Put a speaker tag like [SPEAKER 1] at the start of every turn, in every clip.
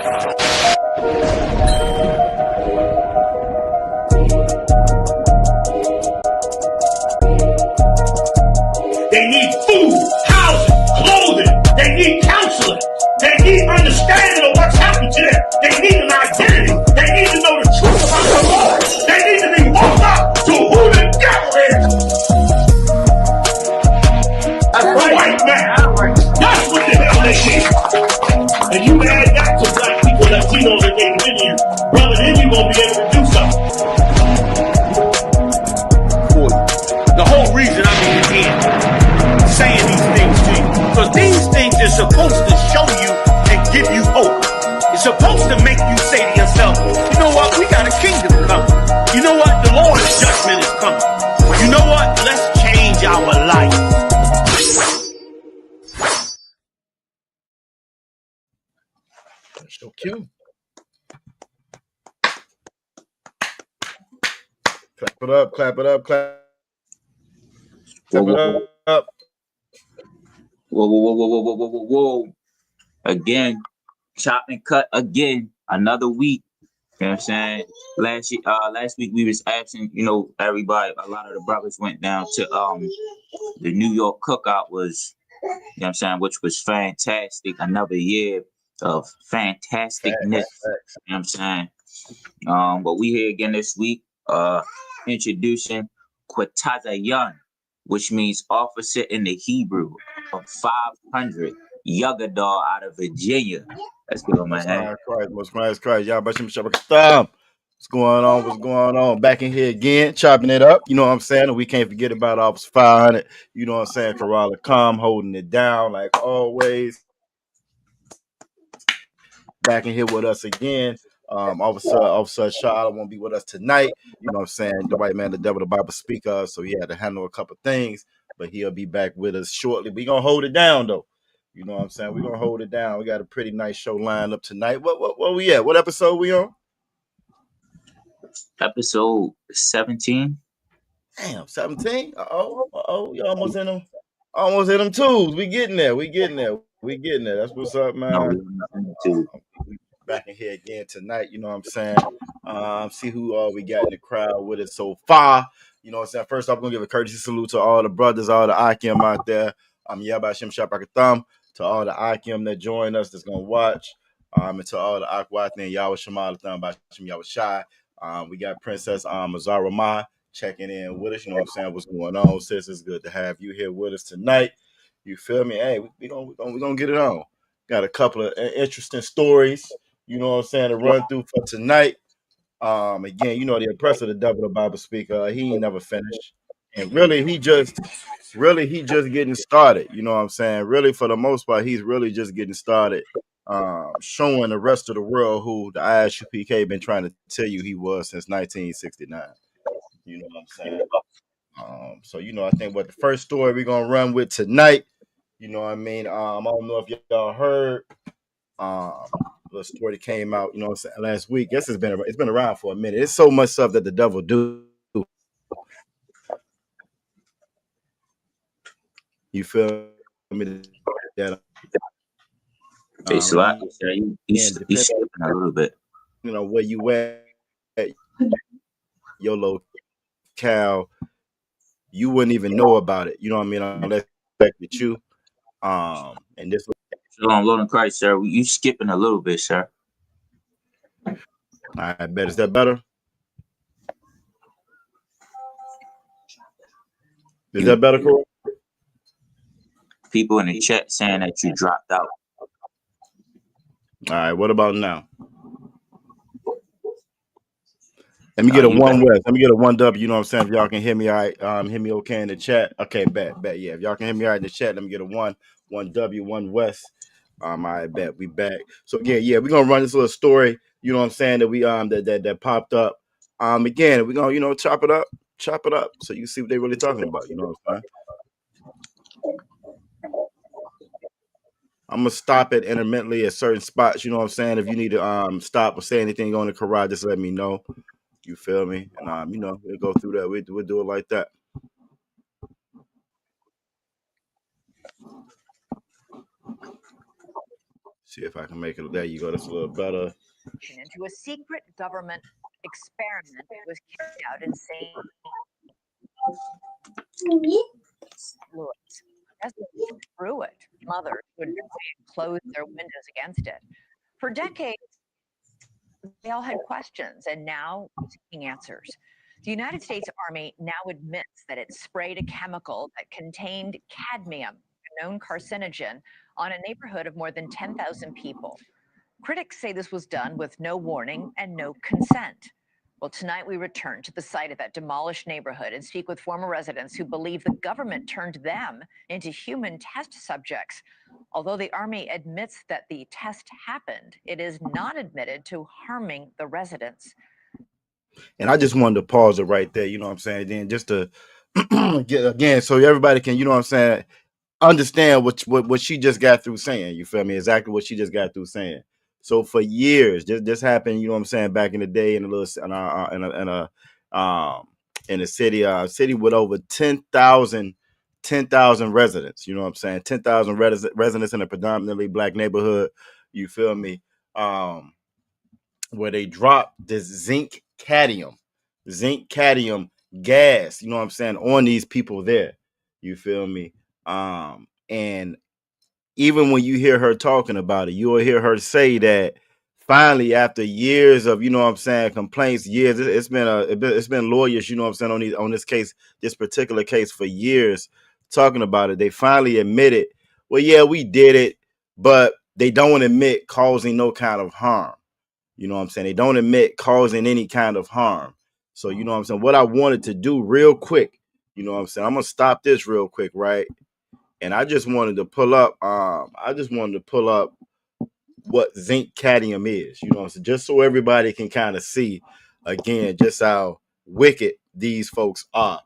[SPEAKER 1] They need food, housing, clothing. They need counseling. They need understanding of what's happened to them. They need an identity. They need to know the truth about the Lord. They need to be woke up to who the devil is. The white man. That's what the hell they need. And you add that to black people, Latinos, and Native Indians, brother, then you're going to be able to do something. The whole reason I'm in here saying these things to you, because these things are supposed to show you and give you hope. It's supposed to make you say to yourself, you know what, we got a kingdom coming. You know what, the Lord's judgment is coming. You know what, let's change our life.
[SPEAKER 2] That's so cute. Clap it up, clap it up, clap it up.
[SPEAKER 3] Whoa. Again, chop and cut again. Another week. You know what I'm saying? Last week we was absent, everybody, a lot of the brothers went down to the New York cookout was, which was fantastic. Another year of fantasticness. You know what I'm saying? But we here again this week, introducing Quatazayan, which means officer in the Hebrew of 500, Yugadar out of Virginia. Let's go, man.
[SPEAKER 2] Most Christ. Y'all about thumb. What's going on? What's going on? Back in here again, chopping it up. You know what I'm saying? And we can't forget about Officer 500. You know what I'm saying? Kerala Calm holding it down like always. Back in here with us again. Officer Charlotte won't be with us tonight. You know what I'm saying? The white man, the devil, the Bible speaker. So he had to handle a couple things, but he'll be back with us shortly. We're going to hold it down, though. You know what I'm saying? We're going to hold it down. We got a pretty nice show lined up tonight. What we at? What episode we on?
[SPEAKER 3] Episode 17.
[SPEAKER 2] Damn, 17? Uh-oh. You almost in them. Almost in them twos. We getting there. That's what's up, man. Back in here again tonight, you know what I'm saying? See who we got in the crowd with us so far. You know what I'm saying? First off, I'm going to give a courtesy salute to all the brothers, all the Akim out there. Yabashim Shapakatham, to all the Akim that join us that's going to watch. And to all the Akwat and Yahweh Shemalatham, Bashim Yahweh Shai. We got Princess Mazara Ma checking in with us. You know what I'm saying? What's going on, sis? It's good to have you here with us tonight. You feel me? Hey, we're gonna get it on. Got a couple of interesting stories, you know what I'm saying, to run through for tonight. Again, you know, the oppressor, the devil, the Bible speaker, he ain't never finished. And really, he just getting started. You know what I'm saying? Really, for the most part, he's really just getting started. Showing the rest of the world who the ISUPK been trying to tell you he was since 1969. You know what I'm saying? So, you know, I think the first story we're going to run with tonight, you know what I mean? I don't know if y'all heard the story that came out, you know what I'm saying, last week. Guess it's been around for a minute. It's so much stuff that the devil do. You feel me? That
[SPEAKER 3] It's a lot. He's skipping a little bit.
[SPEAKER 2] You know, where you at, your locale, you wouldn't even know about it. You know what I mean? Unless with you. And this.
[SPEAKER 3] Shalom, Lord in Christ, sir. You skipping a little bit, sir.
[SPEAKER 2] I bet. Is that better? Is that better, Corey?
[SPEAKER 3] People in the chat saying that you dropped out.
[SPEAKER 2] All right, what about now? Let me get a one West. Let me get a 1W. You know what I'm saying? If y'all can hear me all right, hear me okay in the chat. Okay, bet. Yeah, if y'all can hear me all right in the chat, let me get a 1W, 1 West. I bet we back. So again, yeah, we're gonna run this little story. You know what I'm saying? That we that popped up. Again, we're gonna, you know, chop it up, so you see what they're really talking about. You know what I'm saying? I'm gonna stop it intermittently at certain spots. You know what I'm saying? If you need to stop or say anything on the Quran, just let me know. You feel me? And you know, we'll go through that. We'll do it like that. See if I can make it. There you go. That's a little better.
[SPEAKER 4] Into a secret government experiment was carried out in St. Louis. Residents through it. Mothers would try and close their windows against it. For decades, they all had questions, and now seeking answers. The United States Army now admits that it sprayed a chemical that contained cadmium, a known carcinogen, on a neighborhood of more than 10,000 people. Critics say this was done with no warning and no consent. Well, tonight we return to the site of that demolished neighborhood and speak with former residents who believe the government turned them into human test subjects. Although the Army admits that the test happened, it is not admitted to harming the residents.
[SPEAKER 2] And I just wanted to pause it right there, you know what I'm saying? Then just to get again, so everybody can, you know what I'm saying, understand what she just got through saying. You feel me? Exactly what she just got through saying. So for years, this happened. You know what I'm saying? Back in the day, in a little in a city with over 10,000 residents. You know what I'm saying? 10,000 residents in a predominantly black neighborhood. You feel me? Where they dropped this zinc cadmium gas. You know what I'm saying? On these people there. You feel me? And even when you hear her talking about it, you will hear her say that finally, after years of, you know what I'm saying, complaints, years, it's been lawyers, you know what I'm saying, on this case, this particular case for years talking about it. They finally admitted, well, yeah, we did it, but they don't admit causing no kind of harm. You know what I'm saying? They don't admit causing any kind of harm. So, you know what I'm saying? What I wanted to do real quick, you know what I'm saying? I'm going to stop this real quick, right? And I just wanted to pull up what zinc cadmium is, you know what I'm saying? Just so everybody can kind of see again just how wicked these folks are.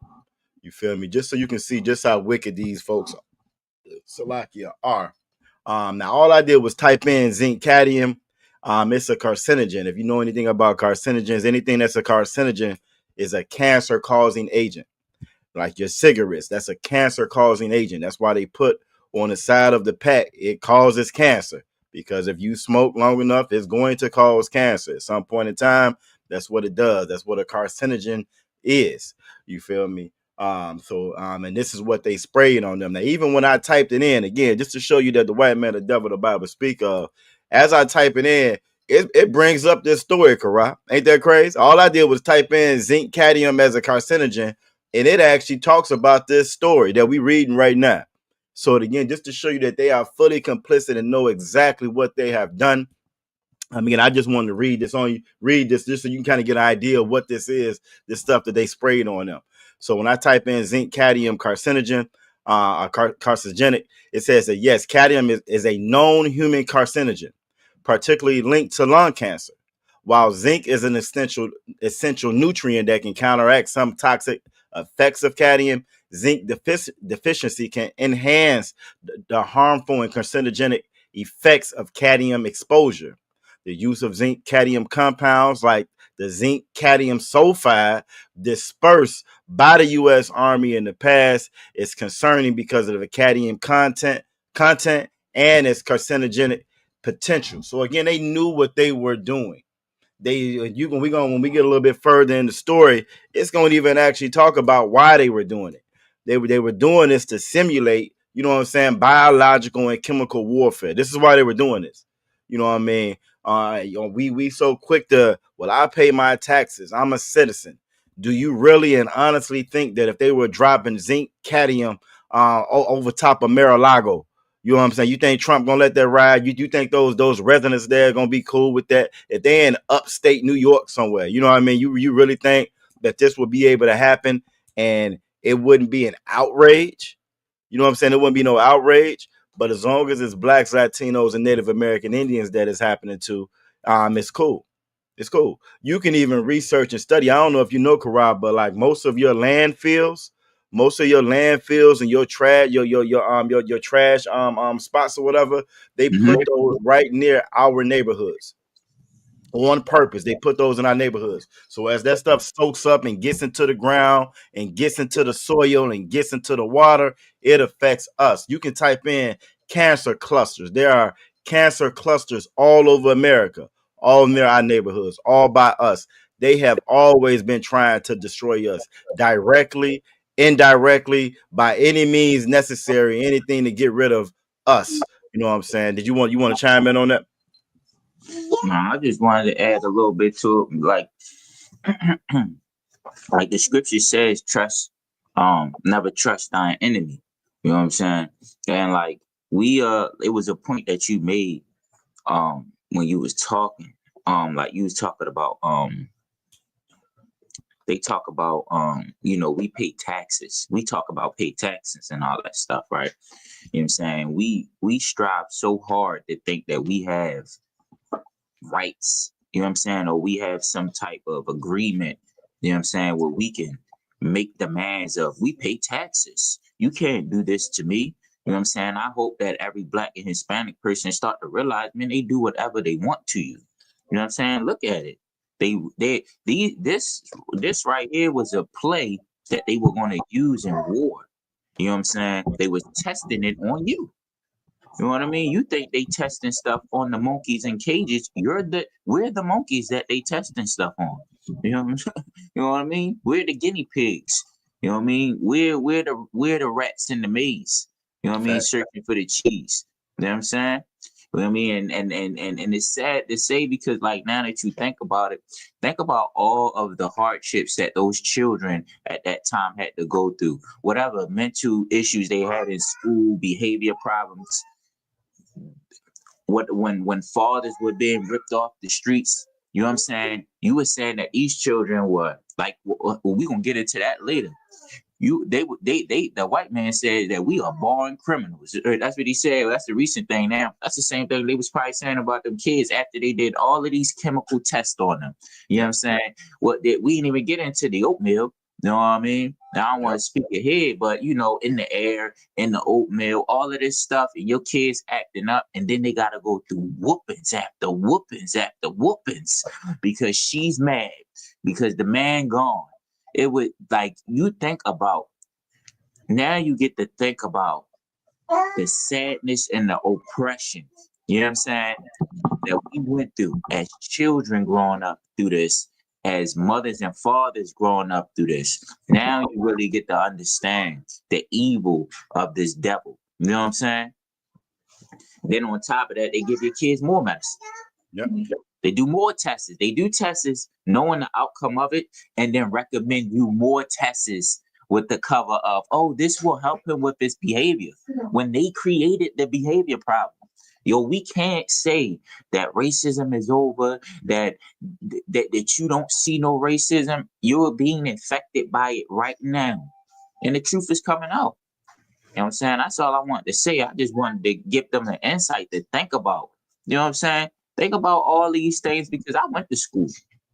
[SPEAKER 2] You feel me? Just so you can see just how wicked these folks are. Now all I did was type in zinc cadmium. It's a carcinogen. If you know anything about carcinogens, anything that's a carcinogen is a cancer causing agent. Like your cigarettes, that's a cancer causing agent. That's why they put on the side of the pack, it causes cancer. Because if you smoke long enough, it's going to cause cancer. At some point in time, that's what it does. That's what a carcinogen is. You feel me? And this is what they sprayed on them. Now, even when I typed it in, again, just to show you that the white man, the devil, the Bible speak of, as I type it in, it brings up this story, Kara. Ain't that crazy? All I did was type in zinc cadmium as a carcinogen, and it actually talks about this story that we're reading right now. So again, just to show you that they are fully complicit and know exactly what they have done. I mean, I just wanted to read this just so you can kind of get an idea of what this is, this stuff that they sprayed on them. So when I type in zinc cadmium carcinogen, carcinogenic, it says that yes, cadmium is a known human carcinogen, particularly linked to lung cancer. While zinc is an essential nutrient that can counteract some toxic effects of cadmium, zinc deficiency can enhance the harmful and carcinogenic effects of cadmium exposure. The use of zinc cadmium compounds like the zinc cadmium sulfide dispersed by the U.S. Army in the past is concerning because of the cadmium content and its carcinogenic potential. So again, they knew what they were doing. When we get a little bit further in the story, it's going to even actually talk about why they were doing it. They were doing this to simulate, you know what I'm saying, biological and chemical warfare. This is why they were doing this. You know what I mean? We so quick to, well, I pay my taxes. I'm a citizen. Do you really and honestly think that if they were dropping zinc cadmium over top of Mar-a-Lago, you know what I'm saying, you think Trump gonna let that ride? You think those residents there are gonna be cool with that? If they're in upstate New York somewhere, you know what I mean? You really think that this would be able to happen and it wouldn't be an outrage? You know what I'm saying? There wouldn't be no outrage. But as long as it's blacks, Latinos, and Native American Indians that is happening to, it's cool. It's cool. You can even research and study. I don't know if you know, Karab, but like most of your landfills and your trash, your trash spots or whatever, they put those right near our neighborhoods. On purpose, they put those in our neighborhoods. So as that stuff soaks up and gets into the ground and gets into the soil and gets into the water, it affects us. You can type in cancer clusters. There are cancer clusters all over America, all near our neighborhoods, all by us. They have always been trying to destroy us directly, indirectly, by any means necessary, anything to get rid of us. You know what I'm saying? Did you want to chime in on that?
[SPEAKER 3] No, I just wanted to add a little bit to it, like the scripture says, never trust thine enemy. You know what I'm saying? And like it was a point that you made when you was talking, like you was talking about they talk about we pay taxes. We talk about pay taxes and all that stuff, right? You know what I'm saying? We strive so hard to think that we have rights, you know what I'm saying, or we have some type of agreement, you know what I'm saying, where we can make demands of, we pay taxes, you can't do this to me. You know what I'm saying? I hope that every Black and Hispanic person start to realize, man, they do whatever they want to you. You know what I'm saying? Look at it. This right here was a play that they were going to use in war. You know what I'm saying? They was testing it on you. You know what I mean? You think they testing stuff on the monkeys in cages. We're the monkeys that they testing stuff on. You know what I'm saying? You know what I mean? We're the guinea pigs. You know what I mean? We're the rats in the maze. You know what I mean? Searching for the cheese. You know what I'm saying? You know what I mean? And it's sad to say, because like now that you think about it, think about all of the hardships that those children at that time had to go through. Whatever mental issues they had in school, behavior problems. When fathers were being ripped off the streets, you know what I'm saying? You were saying that these children were like, well, we're gonna get into that later. The white man said that we are born criminals. That's what he said. That's the recent thing now. That's the same thing they was probably saying about them kids after they did all of these chemical tests on them. You know what I'm saying? We didn't even get into the oatmeal. You know what I mean? Now, I don't want to speak ahead, but in the air, in the oatmeal, all of this stuff, and your kids acting up, and then they got to go through whoopings after whoopings after whoopings because she's mad because the man gone. It would, like, you think about, now you get to think about the sadness and the oppression, you know what I'm saying, that we went through as children growing up through this, as mothers and fathers growing up through this. Now you really get to understand the evil of this devil. You know what I'm saying? Then on top of that, they give your kids more medicine.
[SPEAKER 2] Yep.
[SPEAKER 3] They do more tests. They do tests knowing the outcome of it, and then recommend you more tests with the cover of, oh, this will help him with his behavior. When they created the behavior problem. We can't say that racism is over, that you don't see no racism. You're being infected by it right now. And the truth is coming out. You know what I'm saying? That's all I wanted to say. I just wanted to give them an insight to think about. You know what I'm saying? Think about all these things, because I went to school.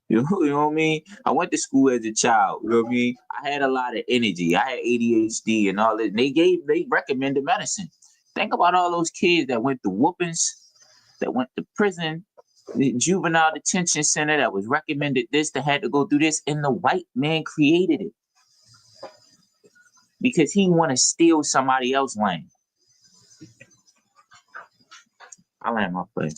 [SPEAKER 3] You know what I mean? I went to school as a child. You know what I mean? I had a lot of energy. I had ADHD and all that. They recommended medicine. Think about all those kids that went to whoopings, that went to prison, the juvenile detention center, that was recommended this, that had to go through this, and the white man created it because he want to steal somebody else's land. I land my plane.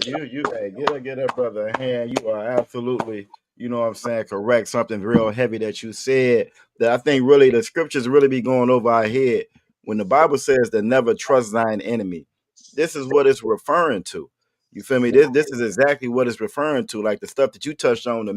[SPEAKER 2] You hey, get that brother a hand. You are absolutely, you know what I'm saying, correct. Something real heavy that you said that I think really the scriptures really be going over our head. When the Bible says that never trust thine enemy, this is what it's referring to. You feel me? This is exactly what it's referring to, like the stuff that you touched on, the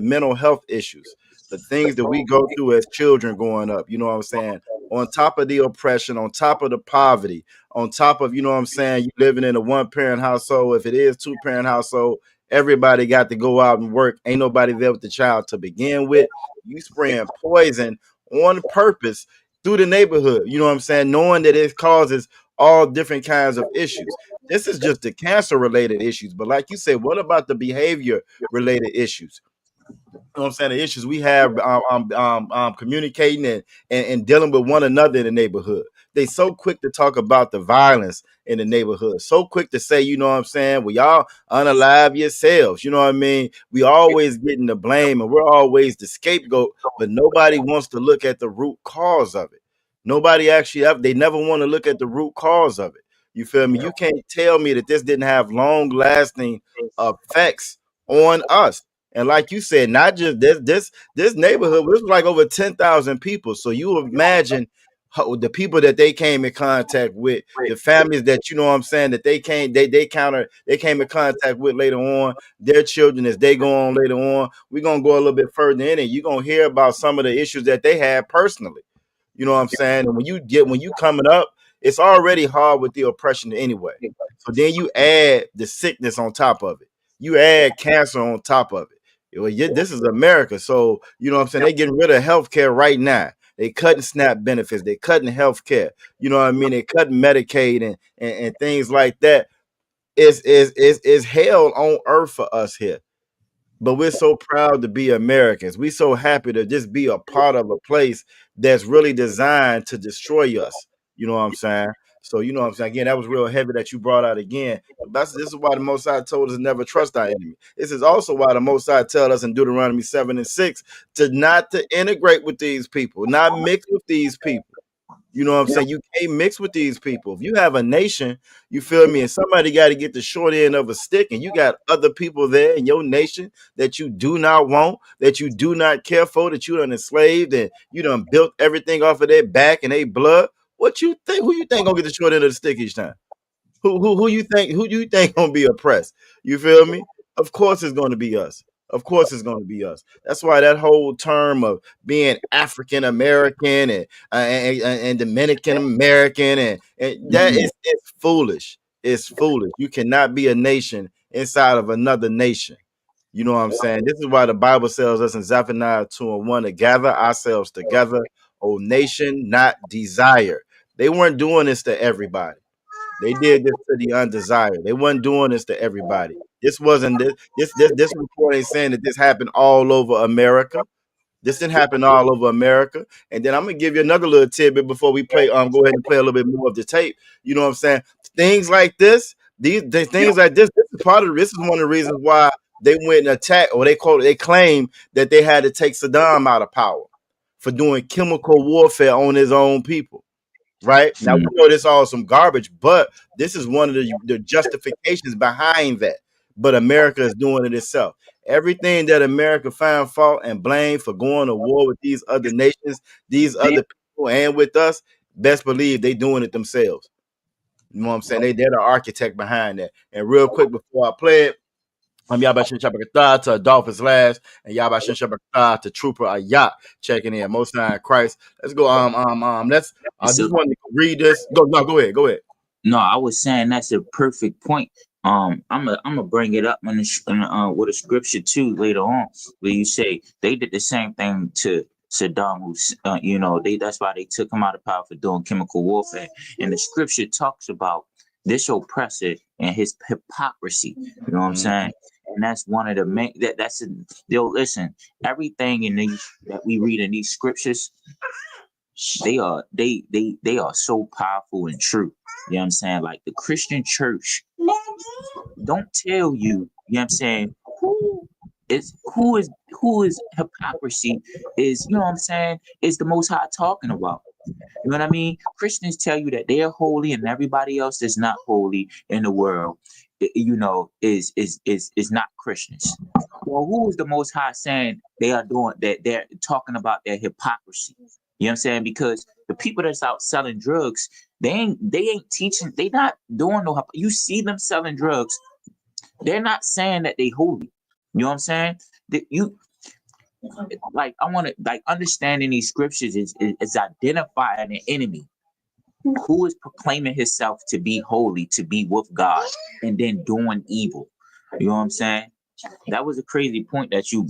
[SPEAKER 2] mental health issues, the things that we go through as children growing up. You know what I'm saying? On top of the oppression, on top of the poverty, on top of, you know what I'm saying, you living in a one-parent household. If it is two-parent household, everybody got to go out and work. Ain't nobody there with the child to begin with. You spraying poison on purpose through the neighborhood, you know what I'm saying, knowing that it causes all different kinds of issues. This is just the cancer-related issues. But like you said, what about the behavior-related issues? You know what I'm saying, the issues we have communicating and dealing with one another in the neighborhood. They so quick to talk about the violence in the neighborhood, so quick to say, you know what I'm saying, well, y'all unalive yourselves. You know what I mean? We always getting the blame and we're always the scapegoat, but nobody wants to look at the root cause of it. Nobody actually, they never want to look at the root cause of it. You feel me? You can't tell me that this didn't have long lasting effects on us. And like you said, not just this neighborhood, this was like over 10,000 people. So you imagine the people that they came in contact with, the families that, you know what I'm saying, that they came in contact with later on, their children as they go on later on. We're gonna go a little bit further in it. You're gonna hear about some of the issues that they had personally. You know what I'm saying? And when you coming up, it's already hard with the oppression anyway. So then you add the sickness on top of it. You add cancer on top of it. Well, this is America. So, you know what I'm saying? They getting rid of healthcare right now. They cutting SNAP benefits. They cutting healthcare. You know what I mean? They cutting Medicaid and things like that. Is hell on earth for us here. But we're so proud to be Americans. We're so happy to just be a part of a place that's really designed to destroy us. You know what I'm saying? So, you know what I'm saying? Again, that was real heavy that you brought out again. This is why the Most High told us to never trust our enemy. This is also why the Most High tell us in Deuteronomy 7:6 to not to integrate with these people, not mix with these people. You know what I'm saying? You can't mix with these people. If you have a nation, you feel me, and somebody got to get the short end of a stick, and you got other people there in your nation that you do not want, that you do not care for, that you done enslaved, and you done built everything off of their back and their blood. What you think? Who you think gonna get the short end of the stick each time? Who you think gonna be oppressed? You feel me? Of course it's gonna be us. Of course it's gonna be us. That's why that whole term of being African American and Dominican American and that is it's foolish. It's foolish. You cannot be a nation inside of another nation. You know what I'm saying? This is why the Bible tells us in Zephaniah 2:1 to gather ourselves together, O nation, not desire. They weren't doing this to everybody. They did this to the undesired. They wasn't doing this to everybody. This wasn't this report ain't saying that this happened all over America. This didn't happen all over America. And then I'm gonna give you another little tidbit before we play. Go ahead and play a little bit more of the tape. You know what I'm saying? Things like this, these things like this is part of this is one of the reasons why they went and attacked, or they claim that they had to take Saddam out of power for doing chemical warfare on his own people. Right now, we know this all some garbage, but this is one of the justifications behind that. But America is doing it itself. Everything that America found fault and blame for going to war with these other nations, these other people, and with us, best believe they doing it themselves. You know what I'm saying? They're the architect behind that. And real quick before I play it, Yabashin Shabakatah to Dolphins Last and Yabashin Shabakatah to Trooper Ayat checking in. Most High in Christ. Let's go. Let's I just want to read this. Go ahead.
[SPEAKER 3] No, I was saying that's a perfect point. I'm gonna bring it up with a scripture too later on, where you say they did the same thing to Saddam Hussein. That's why they took him out of power for doing chemical warfare. And the scripture talks about this oppressor and his hypocrisy. You know what I'm saying? And that's one of the main. Listen. Everything in these that we read in these scriptures, they are so powerful and true. You know what I'm saying? Like the Christian church don't tell you. You know what I'm saying? Who is hypocrisy is, you know what I'm saying, is the Most High talking about. You know what I mean? Christians tell you that they're holy and everybody else that's not holy in the world, is not Christians. Well, who is the Most High saying they are doing that? They're talking about their hypocrisy. You know what I'm saying? Because the people that's out selling drugs, they ain't teaching. They not doing no. You see them selling drugs. They're not saying that they holy. You know what I'm saying? That I want to understanding these scriptures is identifying an enemy who is proclaiming himself to be holy, to be with God, and then doing evil. You know what I'm saying? That was a crazy point that you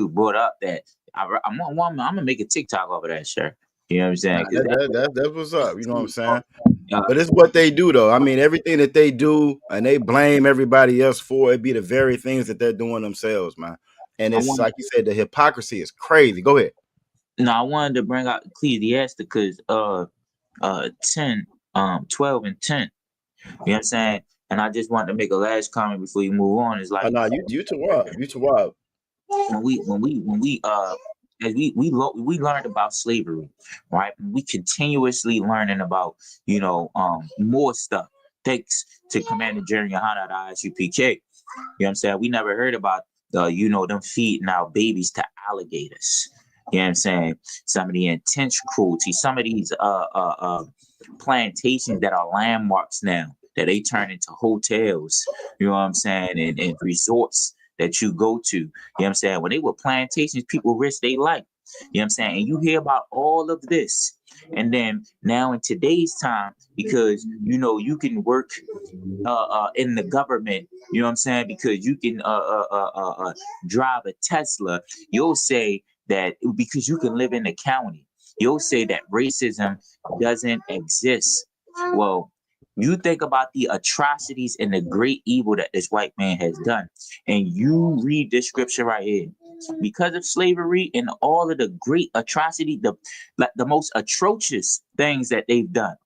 [SPEAKER 3] brought up. That I'm gonna make a TikTok over that, sure. You know what I'm saying?
[SPEAKER 2] That's what's up. You know what I'm saying? But it's what they do, though. I mean, everything that they do, and they blame everybody else for it, be the very things that they're doing themselves, man. And it's like you said, the hypocrisy is crazy. Go ahead.
[SPEAKER 3] No, I wanted to bring out Ecclesiasticus 10, 12 and 10. You know what I'm saying? And I just wanted to make a last comment before you move on. It's like,
[SPEAKER 2] you too wild. You too wild.
[SPEAKER 3] When we as we learned about slavery, right? We continuously learning about more stuff. thanks to Commander Jerry Yohana, the ISUPK. You know what I'm saying? We never heard about them feeding our babies to alligators. You know what I'm saying? Some of the intense cruelty, some of these plantations that are landmarks now, that they turn into hotels, you know what I'm saying, and resorts that you go to. You know what I'm saying? When they were plantations, people risked their life. You know what I'm saying? And you hear about all of this. And then now in today's time, because you can work in the government, you know what I'm saying, because you can drive a Tesla, you'll say that because you can live in the county, you'll say that racism doesn't exist. Well, you think about the atrocities and the great evil that this white man has done, and you read this scripture right here. Because of slavery and all of the great atrocity, the most atrocious things that they've done.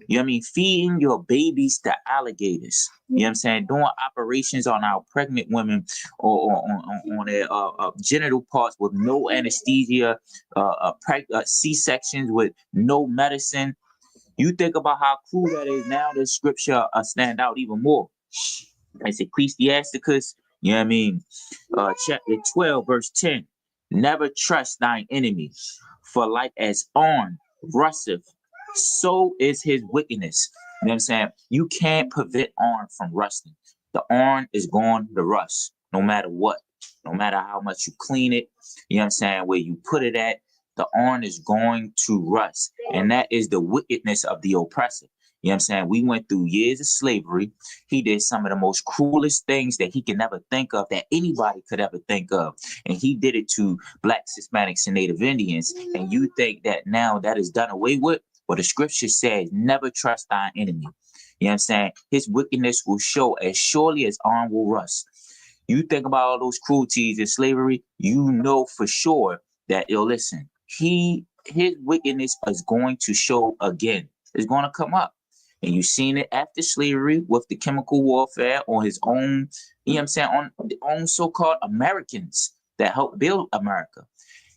[SPEAKER 3] You know what I mean? Feeding your babies to alligators. You know what I'm saying? Doing operations on our pregnant women or on their genital parts with no anesthesia, C-sections with no medicine. You think about how cruel that is. Now the scripture stand out even more. It's Ecclesiasticus, you know what I mean? Chapter 12, verse 10. Never trust thine enemy, for like as on rusteth, so is his wickedness. You know what I'm saying? You can't prevent iron from rusting. The iron is going to rust no matter what, no matter how much you clean it. You know what I'm saying? Where you put it at, the iron is going to rust. And that is the wickedness of the oppressor. You know what I'm saying? We went through years of slavery. He did some of the most cruelest things that he could never think of, that anybody could ever think of. And he did it to Blacks, Hispanics, and Native Indians. And you think that now that is done away with? Well, the scripture says, never trust thine enemy. You know what I'm saying? His wickedness will show as surely as iron will rust. You think about all those cruelties and slavery, you know for sure that, listen, his wickedness is going to show again. It's going to come up. And you've seen it after slavery with the chemical warfare on his own, you know what I'm saying, on the own so-called Americans that helped build America.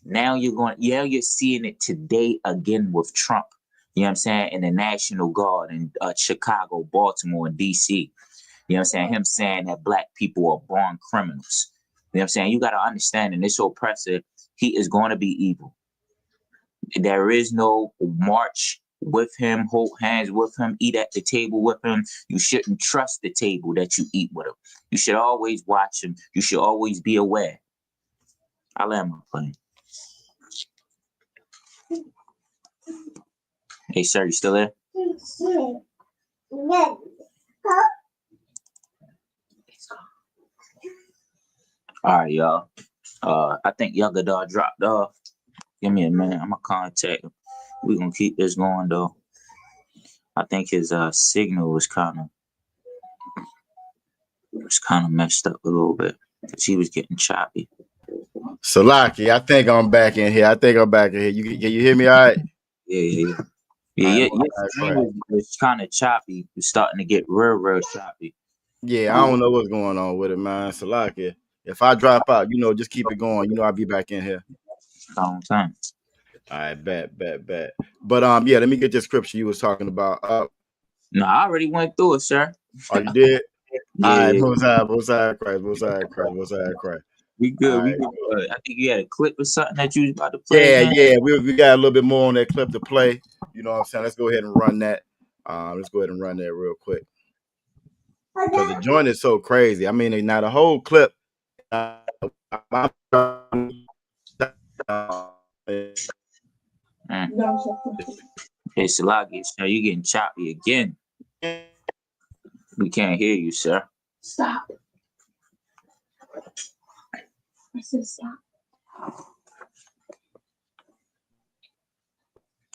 [SPEAKER 3] Now you're seeing it today again with Trump, you know what I'm saying, and the National Guard in Chicago, Baltimore, and DC. You know what I'm saying? Him saying that black people are born criminals. You know what I'm saying? You got to understand, in this oppressor, he is going to be evil. There is no march with him, hold hands with him, eat at the table with him. You shouldn't trust the table that you eat with him. You should always watch him. You should always be aware. I'll land my plane. Hey, sir, you still there? All right, y'all. I think Younger Dog dropped off. Give me a minute. I'm gonna contact him. We're gonna keep this going though. I think his signal was kind of messed up a little bit because he was getting choppy.
[SPEAKER 2] Salaki, I think I'm back in here. Can you hear me all right?
[SPEAKER 3] Yeah. Your screen was kind of choppy. It's starting to get real choppy.
[SPEAKER 2] Yeah, I don't know what's going on with it, man. Salaki. If I drop out, just keep it going. I'll be back in here.
[SPEAKER 3] Long time.
[SPEAKER 2] All right, bet. But yeah, let me get the scripture you was talking about.
[SPEAKER 3] No, I already went through it, sir.
[SPEAKER 2] Oh, you did?
[SPEAKER 3] Yeah.
[SPEAKER 2] All right, both side Christ.
[SPEAKER 3] We good.
[SPEAKER 2] Right.
[SPEAKER 3] I think you had a clip or something that you was about to play.
[SPEAKER 2] Yeah. We got a little bit more on that clip to play. You know what I'm saying? Let's go ahead and run that. Let's go ahead and run that real quick. Because the joint is so crazy. I mean, now the whole clip.
[SPEAKER 3] Hey, Salagi, now you getting choppy again. We can't hear you, sir.
[SPEAKER 5] Stop. I said stop.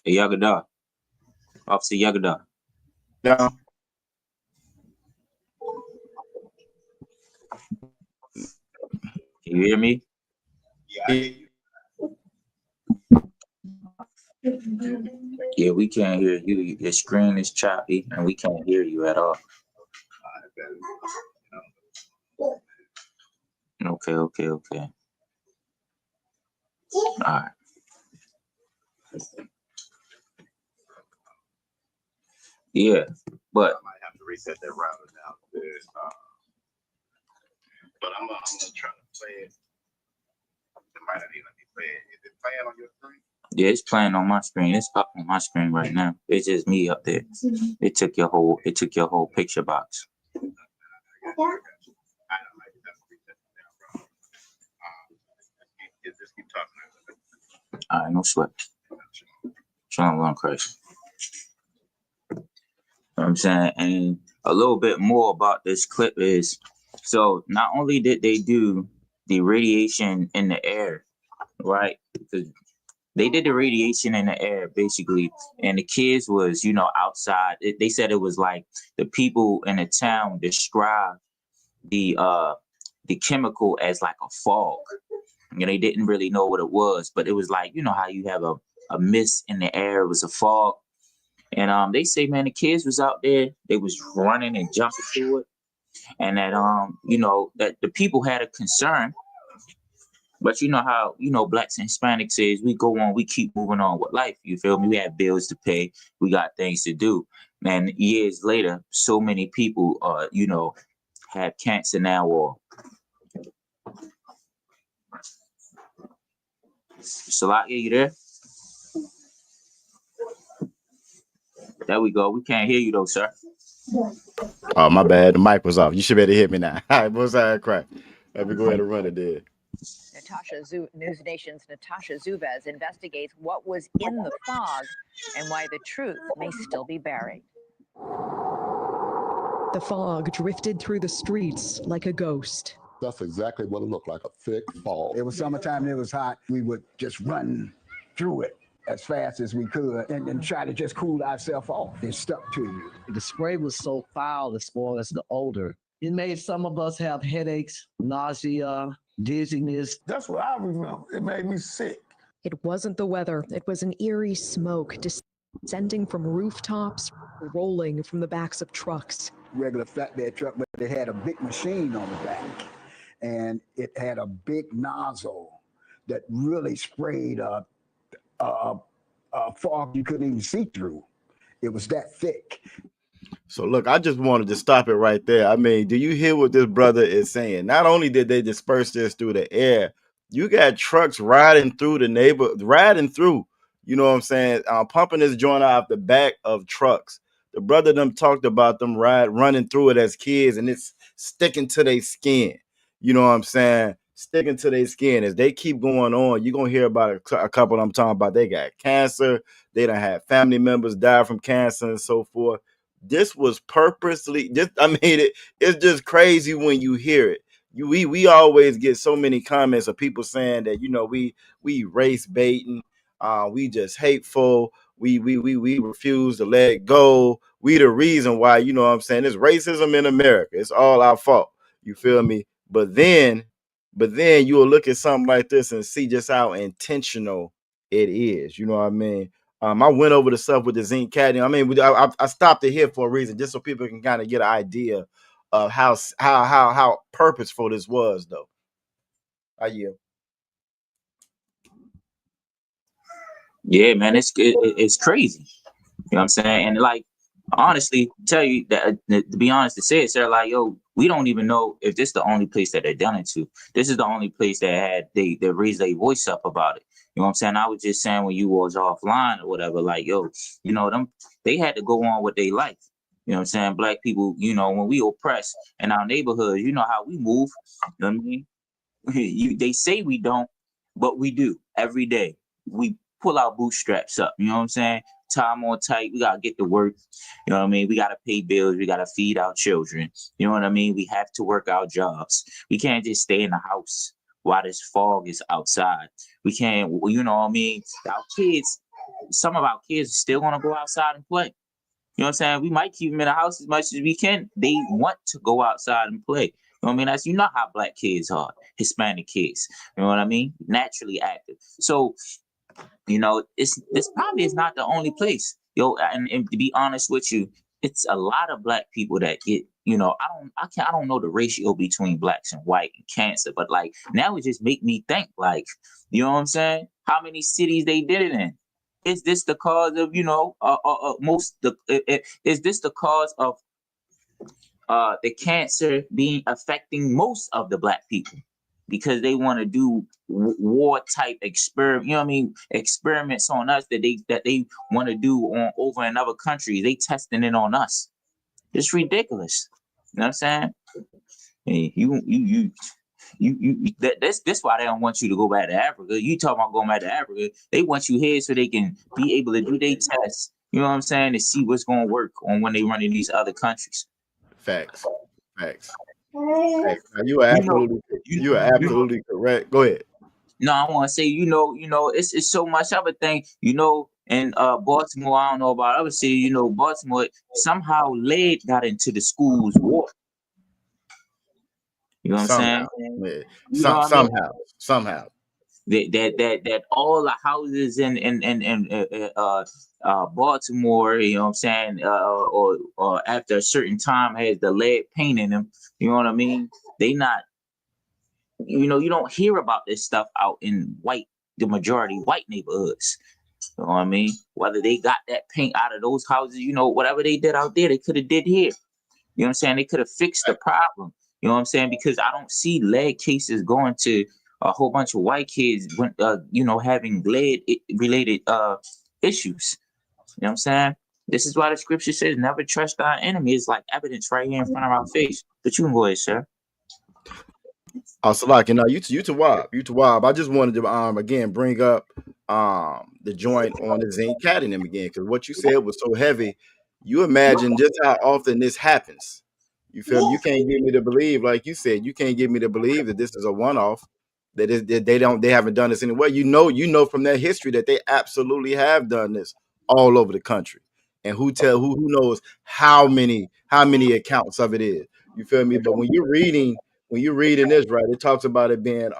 [SPEAKER 3] Hey, Yagada. Officer Yagada.
[SPEAKER 2] No.
[SPEAKER 3] Can you hear me? Yeah, we can't hear you. Your screen is choppy, and we can't hear you at all. Okay. All right. Yeah, but
[SPEAKER 6] reset that router down there. But I'm gonna try to play it. It might not even let me play it. Is it playing on your screen?
[SPEAKER 3] Yeah, it's playing on my screen. It's up on my screen right now. It's just me up there. It took your whole picture box.
[SPEAKER 6] Just keep talking.
[SPEAKER 3] All right, no sweat. Shalom, Lord Christ. You know what I'm saying? And a little bit more about this clip is, so not only did they do the radiation in the air, right? They did the radiation in the air basically, and the kids was, outside. They said it was like the people in the town described the chemical as like a fog. They didn't really know what it was, but it was like, how you have a mist in the air. It was a fog. And they say, man, the kids was out there. They was running and jumping through it. And that, that the people had a concern. But you know how, Blacks and Hispanics is, we go on, we keep moving on with life. You feel me? We have bills to pay. We got things to do. And years later, so many people, have cancer now or Salakia, you there? There we go. We can't hear you though, sir.
[SPEAKER 2] Oh, my bad. The mic was off. You should be able to hear me now. All right, what's that crap? Let me go ahead and run it there.
[SPEAKER 4] News Nation's Natasha Zubez investigates what was in the fog and why the truth may still be buried.
[SPEAKER 7] The fog drifted through the streets like a ghost.
[SPEAKER 8] That's exactly what it looked like, a thick fog.
[SPEAKER 9] It was summertime, it was hot. We would just run through it as fast as we could and try to just cool ourselves off. It stuck to you.
[SPEAKER 10] The spray was so foul as far as the odor. It made some of us have headaches, nausea, dizziness.
[SPEAKER 9] That's what I remember. It made me sick.
[SPEAKER 7] It wasn't the weather. It was an eerie smoke descending from rooftops, rolling from the backs of trucks.
[SPEAKER 9] Regular flatbed truck, but it had a big machine on the back. And it had a big nozzle that really sprayed a fog you couldn't even see through. It was that thick.
[SPEAKER 2] So look, I just wanted to stop it right there. I mean, do you hear what this brother is saying? Not only did they disperse this through the air, you got trucks riding through the you know what I'm saying, pumping this joint out the back of trucks. The brother them talked about them running through it as kids, and it's sticking to their skin. You know what I'm saying? Sticking to their skin. As they keep going on, you're going to hear about a couple I'm talking about. They got cancer. They done had family members die from cancer and so forth. This was purposely, it's just crazy when you hear it. We always get so many comments of people saying that, we race baiting. We just hateful. We refuse to let it go. We the reason why, it's racism in America. It's all our fault. You feel me? But then you will look at something like this and see just how intentional it is. You know what I mean? I went over the stuff with the zinc cadmium. I mean, I stopped it here for a reason, just so people can kind of get an idea of how purposeful this was, though.
[SPEAKER 3] Yeah, man, it's crazy. You know what I'm saying? And like, honestly, tell you that to be honest, to say it, sir, like, yo, we don't even know if this is the only place that they're done it to. This is the only place that had they raised their voice up about it. You know what I'm saying? I was just saying when you was offline or whatever, like, yo, they had to go on with their life. You know what I'm saying? Black people, when we oppressed in our neighborhood, you know how we move. You know what I mean? They say we don't, but we do every day. We pull our bootstraps up. You know what I'm saying? Tie them on tight. We got to get to work. You know what I mean? We got to pay bills. We got to feed our children. You know what I mean? We have to work our jobs. We can't just stay in the house while this fog is outside. We can't, you know what I mean? Our kids, some of our kids are still going to go outside and play. You know what I'm saying? We might keep them in the house as much as we can. They want to go outside and play. You know what I mean? That's, how Black kids are, Hispanic kids. You know what I mean? Naturally active. So, this probably is not the only place. And to be honest with you, it's a lot of Black people that get, I don't know the ratio between Blacks and white and cancer, but like now it just make me think, like, you know what I'm saying? How many cities they did it in? Is this the cause of, is this the cause of the cancer being affecting most of the black people because they want to do war type experiment, you know what I mean, experiments on us that they want to do on over in other countries. They testing it on us. It's ridiculous. You know what I'm saying? Hey, that's why they don't want you to go back to Africa. You talking about going back to Africa? They want you here so they can be able to do their tests. You know what I'm saying? To see what's going to work on when they run in these other countries.
[SPEAKER 2] Facts. Facts. Facts. Now, you are
[SPEAKER 3] You
[SPEAKER 2] absolutely correct. Go ahead.
[SPEAKER 3] No, I want to say, it's so much of a thing, in Baltimore. I don't know about other cities, Baltimore somehow lead got into the schools water. You know what I'm saying?
[SPEAKER 2] Yeah.
[SPEAKER 3] You know what I mean?
[SPEAKER 2] Somehow.
[SPEAKER 3] That all the houses in Baltimore, you know what I'm saying, or after a certain time has the lead paint in them. You know what I mean? They not, you don't hear about this stuff out in the majority white neighborhoods. You know what I mean? Whether they got that paint out of those houses, whatever they did out there, they could have did here. You know what I'm saying? They could have fixed the problem. You know what I'm saying? Because I don't see lead cases going to a whole bunch of white kids, having lead related issues. You know what I'm saying? This is why the scripture says, never trust our enemy. It's like evidence right here in front of our face. But you can go ahead, sir.
[SPEAKER 2] Salaki, now you to Wab. I just wanted to again bring up the joint on the zinc cadmium again, because what you said was so heavy. You imagine just how often this happens. You feel me? You can't get me to believe, like you said, you can't get me to believe that this is a one-off, that they haven't done this anywhere. You know from their history that they absolutely have done this all over the country. And who knows how many accounts of it is. You feel me? But when you're reading this, right, it talks about it being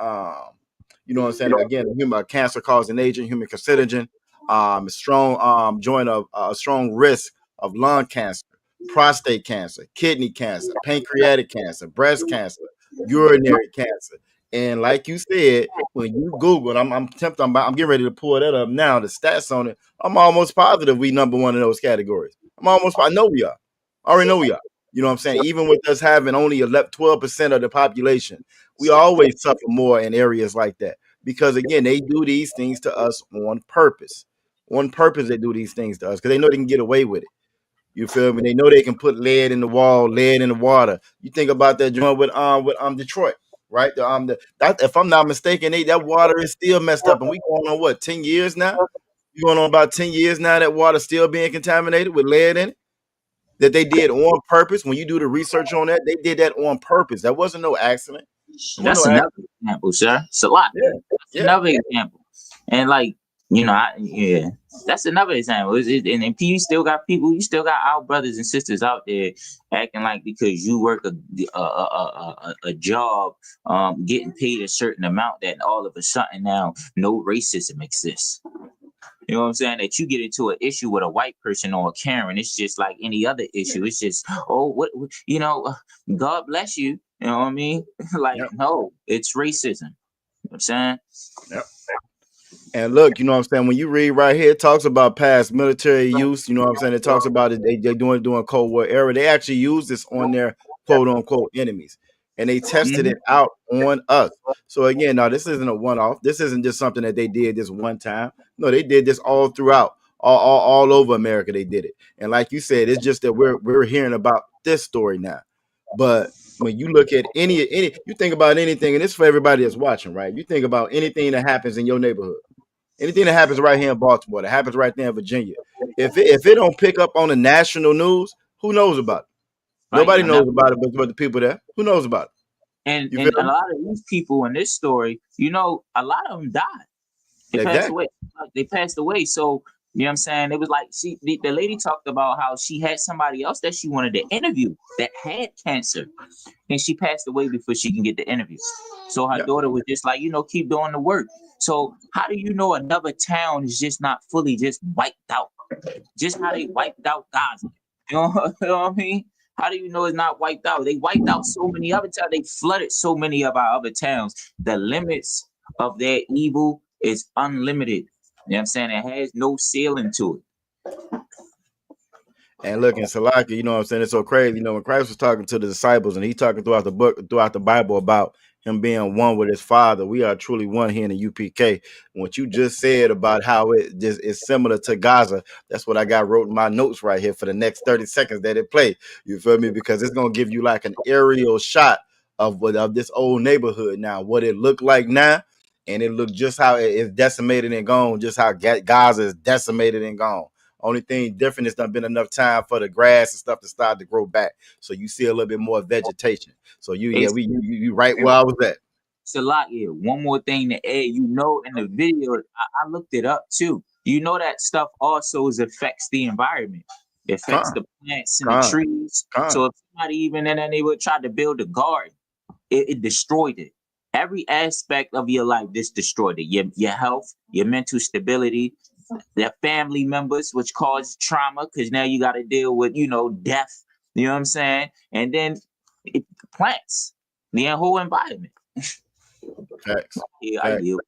[SPEAKER 2] you know what I'm saying, again, human cancer causing agent, human carcinogen, a strong joint of a strong risk of lung cancer, prostate cancer, kidney cancer, pancreatic cancer, breast cancer, urinary cancer. And like you said, when you Google, I'm getting ready to pull that up now, the stats on it. I'm almost positive we number one in those categories. I know we are. I already know we are. You know what I'm saying? Even with us having only 12% of the population, we always suffer more in areas like that. Because again, they do these things to us on purpose. On purpose, they do these things to us because they know they can get away with it. You feel me? They know they can put lead in the wall, lead in the water. You think about that joint with Detroit, right? If I'm not mistaken, that water is still messed up, and we going on what, 10 years now? You going on about 10 years now that water still being contaminated with lead in it? That they did on purpose. When you do the research on that, they did that on purpose. That wasn't no accident.
[SPEAKER 3] That's another example, sir. It's a lot.
[SPEAKER 2] Yeah.
[SPEAKER 3] That's another example. And that's another example. And you still got people, you still got our brothers and sisters out there acting like because you work a job, getting paid a certain amount, that all of a sudden now no racism exists. You know what I'm saying? That you get into an issue with a white person or a Karen, it's just like any other issue. It's just, God bless you. You know what I mean? No, it's racism. You know what I'm saying?
[SPEAKER 2] Yep. And look, you know what I'm saying? When you read right here, it talks about past military use. You know what I'm saying? It talks about it. They're doing Cold War era. They actually use this on their quote unquote enemies, and they tested it out on us. So again, now this isn't a one-off. This isn't just something that they did this one time. No, they did this all throughout, all over America. They did it, and like you said, it's just that we're hearing about this story now. But when you look at any, you think about anything, and it's for everybody that's watching, right? You think about anything that happens in your neighborhood. Anything that happens right here in Baltimore, that happens right there in Virginia, if it don't pick up on the national news, who knows about it? Nobody knows about it but the people there. Who knows about it?
[SPEAKER 3] And a lot of these people in this story, a lot of them died. They passed away. They passed away. So, you know what I'm saying? It was like the lady talked about how she had somebody else that she wanted to interview that had cancer, and she passed away before she can get the interview. So her daughter was just like, keep doing the work. So how do you know another town is just not fully just wiped out? Just how they wiped out Gaza. You know what I mean? How do you know it's not wiped out? They wiped out so many other towns. They flooded so many of our other towns. The limits of their evil is unlimited. You know what I'm saying? It has no ceiling to it.
[SPEAKER 2] And look, in Salaki, you know what I'm saying? It's so crazy. You know, when Christ was talking to the disciples and he talking throughout the book, throughout the Bible about him being one with his father, we are truly one here in the UPK. What you just said about how it just is similar to Gaza, that's what I got wrote in my notes right here for the next 30 seconds that it play. You feel me? Because it's going to give you like an aerial shot of this old neighborhood now, what it looked like now. And it looked just how it is decimated and gone, just how Gaza is decimated and gone. Only thing different is done been enough time for the grass and stuff to start to grow back, so you see a little bit more vegetation. So you right where I was at.
[SPEAKER 3] Salakia, one more thing to add. You know, in the video, I looked it up too. You know that stuff also affects the environment. It affects the plants and the trees. So if somebody even in that neighborhood tried to build a garden, it destroyed it. Every aspect of your life, this destroyed it. Your health, your mental stability, their family members, which cause trauma, because now you got to deal with, death. You know what I'm saying? And then plants, the whole environment.
[SPEAKER 2] Facts.
[SPEAKER 3] Yeah,
[SPEAKER 2] Facts.
[SPEAKER 3] I do.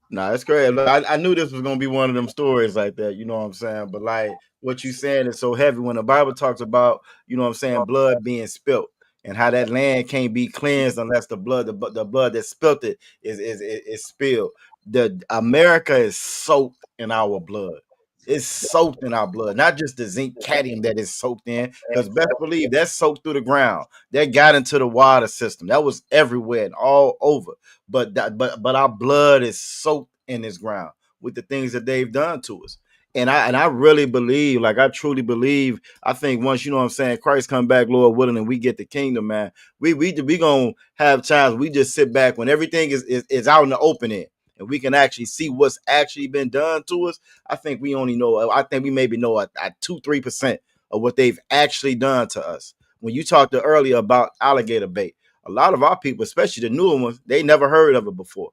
[SPEAKER 2] Nah, that's great. Look, I knew this was gonna be one of them stories like that. You know what I'm saying? But like what you saying is so heavy when the Bible talks about, you know what I'm saying, blood being spilt and how that land can't be cleansed unless the blood that spilt it is spilled. The America is soaked in our blood. It's soaked in our blood, not just the zinc cadmium that is soaked in, because best believe that's soaked through the ground. That got into the water system. That was everywhere and all over. But our blood is soaked in this ground with the things that they've done to us. And I really believe, like I truly believe, I think once, you know what I'm saying, Christ come back, Lord willing, and we get the kingdom, man, we gonna have times we just sit back when everything is out in the open end and we can actually see what's actually been done to us. I think we maybe know a 2-3% of what they've actually done to us. When you talked earlier about alligator bait, a lot of our people, especially the newer ones, they never heard of it before.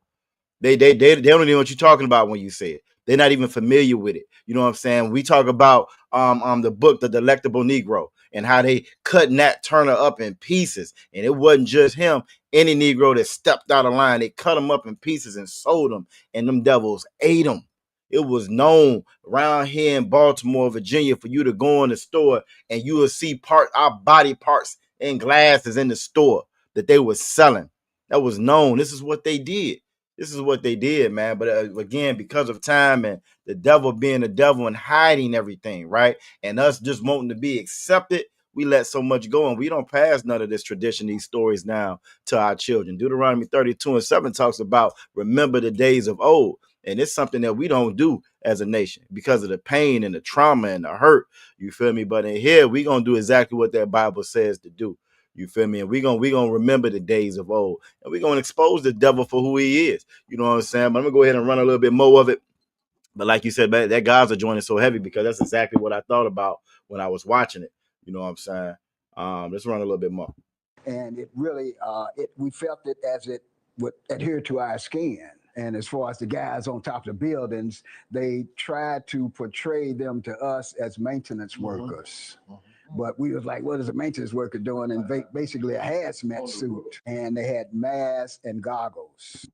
[SPEAKER 2] They don't even know what you're talking about when you say it. They're not even familiar with it. You know what I'm saying? We talk about the book, The Delectable Negro, and how they cut Nat Turner up in pieces. And it wasn't just him. Any Negro that stepped out of line, they cut him up in pieces and sold them, and them devils ate them. It was known around here in Baltimore, Virginia, for you to go in the store and you will see our body parts and glasses in the store that they were selling. That was known. This is what they did. This is what they did, man. But again, because of time and the devil being the devil and hiding everything, right? And us just wanting to be accepted, we let so much go and we don't pass none of this tradition, these stories now to our children. Deuteronomy 32:7 talks about remember the days of old. And it's something that we don't do as a nation because of the pain and the trauma and the hurt. You feel me? But in here, we're going to do exactly what that Bible says to do. You feel me? And we're gonna remember the days of old. And we're gonna expose the devil for who he is. You know what I'm saying? But I'm gonna go ahead and run a little bit more of it. But like you said, that Gaza joint is so heavy because that's exactly what I thought about when I was watching it. You know what I'm saying? Let's run a little bit more.
[SPEAKER 9] And it really, we felt it as it would adhere to our skin. And as far as the guys on top of the buildings, they tried to portray them to us as maintenance workers. But we was like, what is a maintenance worker doing? And basically a hazmat suit. And they had masks and goggles.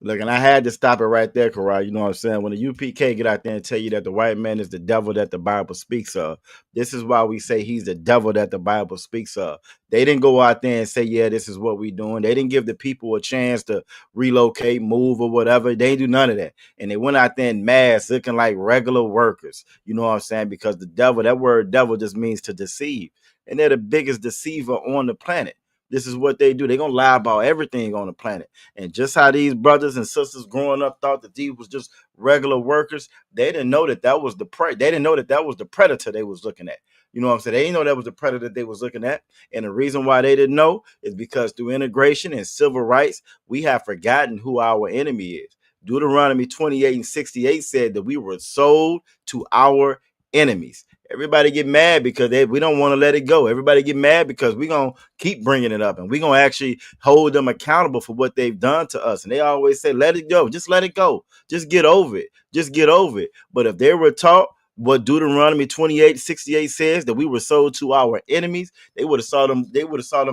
[SPEAKER 2] Look, and I had to stop it right there, Karai. You know what I'm saying? When the UPK get out there and tell you that the white man is the devil that the Bible speaks of, this is why we say he's the devil that the Bible speaks of. They didn't go out there and say, yeah, this is what we're doing. They didn't give the people a chance to relocate, move, or whatever. They didn't do none of that. And they went out there in mass looking like regular workers. You know what I'm saying? Because the devil, that word devil just means to deceive. And they're the biggest deceiver on the planet. This is what they do. They're going to lie about everything on the planet. And just how these brothers and sisters growing up thought that these was just regular workers, they didn't know that was the prey. They didn't know that was the predator they was looking at. You know what I'm saying? They didn't know that was the predator they was looking at. And the reason why they didn't know is because through integration and civil rights, we have forgotten who our enemy is. Deuteronomy 28:68 said that we were sold to our enemies. Everybody get mad because we don't want to let it go. Everybody get mad because we're going to keep bringing it up and we're going to actually hold them accountable for what they've done to us. And they always say, let it go. Just let it go. Just get over it. Just get over it. But if they were taught what Deuteronomy 28:68 says, that we were sold to our enemies, they would have saw them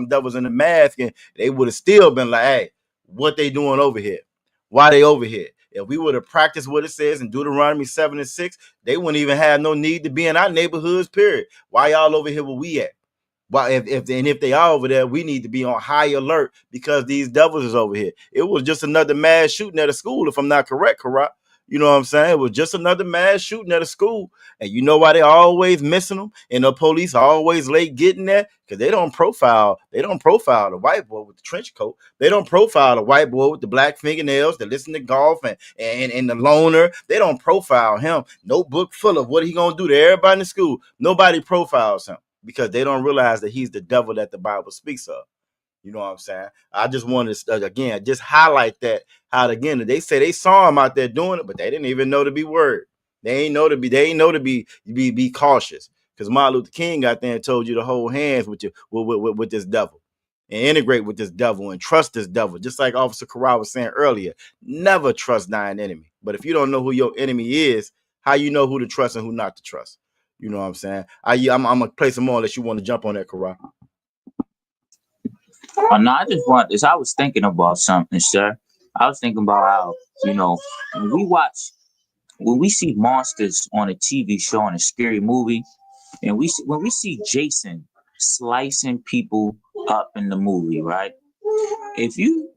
[SPEAKER 2] devils in the mask and they would have still been like, hey, what they doing over here? Why they over here? If we would have practiced what it says in Deuteronomy 7:6, they wouldn't even have no need to be in our neighborhoods, period. Why y'all over here where we at? Why, if they are over there, we need to be on high alert because these devils is over here. It was just another mass shooting at a school, if I'm not correct, Karat. You know what I'm saying? It was just another mass shooting at a school. And you know why they always missing them? And the police are always late getting there? Because they don't profile the white boy with the trench coat. They don't profile the white boy with the black fingernails that listen to golf and the loner. They don't profile him. Notebook full of what he gonna do to everybody in the school. Nobody profiles him because they don't realize that he's the devil that the Bible speaks of. You know what I'm saying? I just wanted to, again, just highlight that, how, again, they say they saw him out there doing it, but they didn't even know to be word. They ain't know to be cautious. Because Martin Luther King got there and told you to hold hands with this devil and integrate with this devil and trust this devil. Just like Officer Corral was saying earlier, never trust thine enemy. But if you don't know who your enemy is, how you know who to trust and who not to trust? You know what I'm saying? I'm gonna play some more unless you want to jump on that, Corral.
[SPEAKER 3] No, I just want this. I was thinking about something, sir. I was thinking about how, when we see monsters on a TV show, on a scary movie, and when we see Jason slicing people up in the movie, right? If you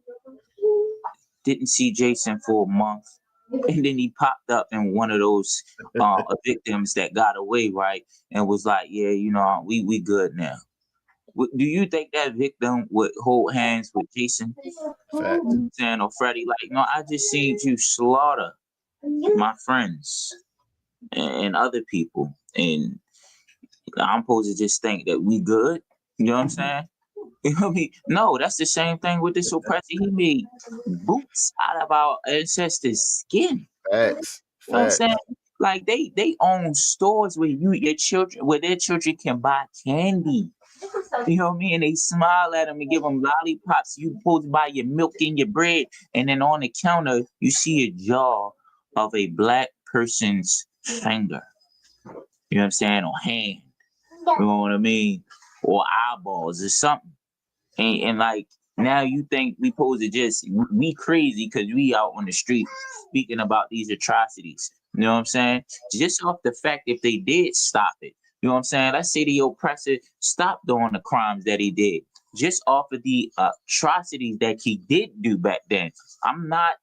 [SPEAKER 3] didn't see Jason for a month, and then he popped up in one of those victims that got away, right? And was like, yeah, we good now. Do you think that victim would hold hands with Jason?
[SPEAKER 2] Fact.
[SPEAKER 3] Or Freddie? Like, no, I just seen you slaughter my friends and other people. And I'm supposed to just think that we good. You know what I'm saying? You know what I mean? No, that's the same thing with this oppressor. He made boots out of our ancestors' skin.
[SPEAKER 2] Facts.
[SPEAKER 3] You know what I'm
[SPEAKER 2] Facts.
[SPEAKER 3] saying? Like they own stores where their children can buy candy. You know what I mean? And they smile at them and give them lollipops. You supposed to buy your milk and your bread, and then on the counter you see a jaw of a black person's finger. You know what I'm saying? Or hand. You know what I mean? Or eyeballs or something. And like now you think we supposed to just be crazy because we out on the street speaking about these atrocities. You know what I'm saying? Just off the fact if they did stop it. You know what I'm saying? Let's say the oppressor stopped doing the crimes that he did. Just off of the atrocities that he did do back then. I'm not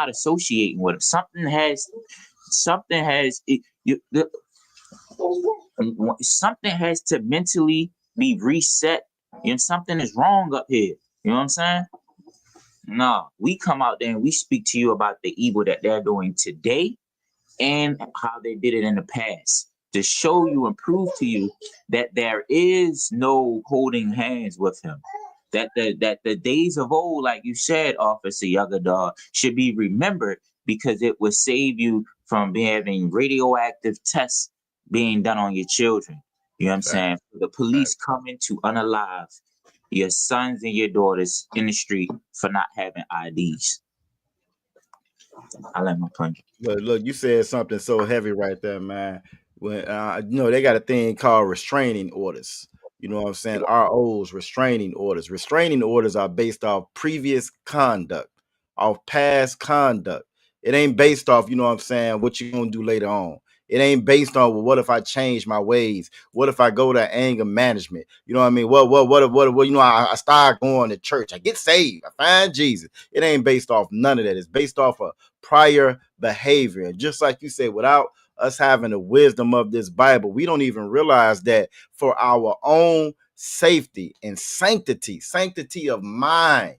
[SPEAKER 3] associating with him. Something has to mentally be reset. And something is wrong up here. You know what I'm saying? No, we come out there and we speak to you about the evil that they're doing today and how they did it in the past to show you and prove to you that there is no holding hands with him. That the days of old, like you said, Officer Yagadar, should be remembered because it would save you from having radioactive tests being done on your children. You know what I'm saying? The police coming to unalive your sons and your daughters in the street for not having IDs. I like my point.
[SPEAKER 2] Look, you said something so heavy right there, man. When they got a thing called restraining orders. You know what I'm saying? ROs, restraining orders. Restraining orders are based off previous conduct, off past conduct. It ain't based off, you know what I'm saying, what you gonna do later on. It ain't based on, well, what if I change my ways? What if I go to anger management? You know what I mean? What I start going to church. I get saved. I find Jesus. It ain't based off none of that. It's based off of prior behavior. And just like you said, without us having the wisdom of this Bible, we don't even realize that for our own safety and sanctity of mind,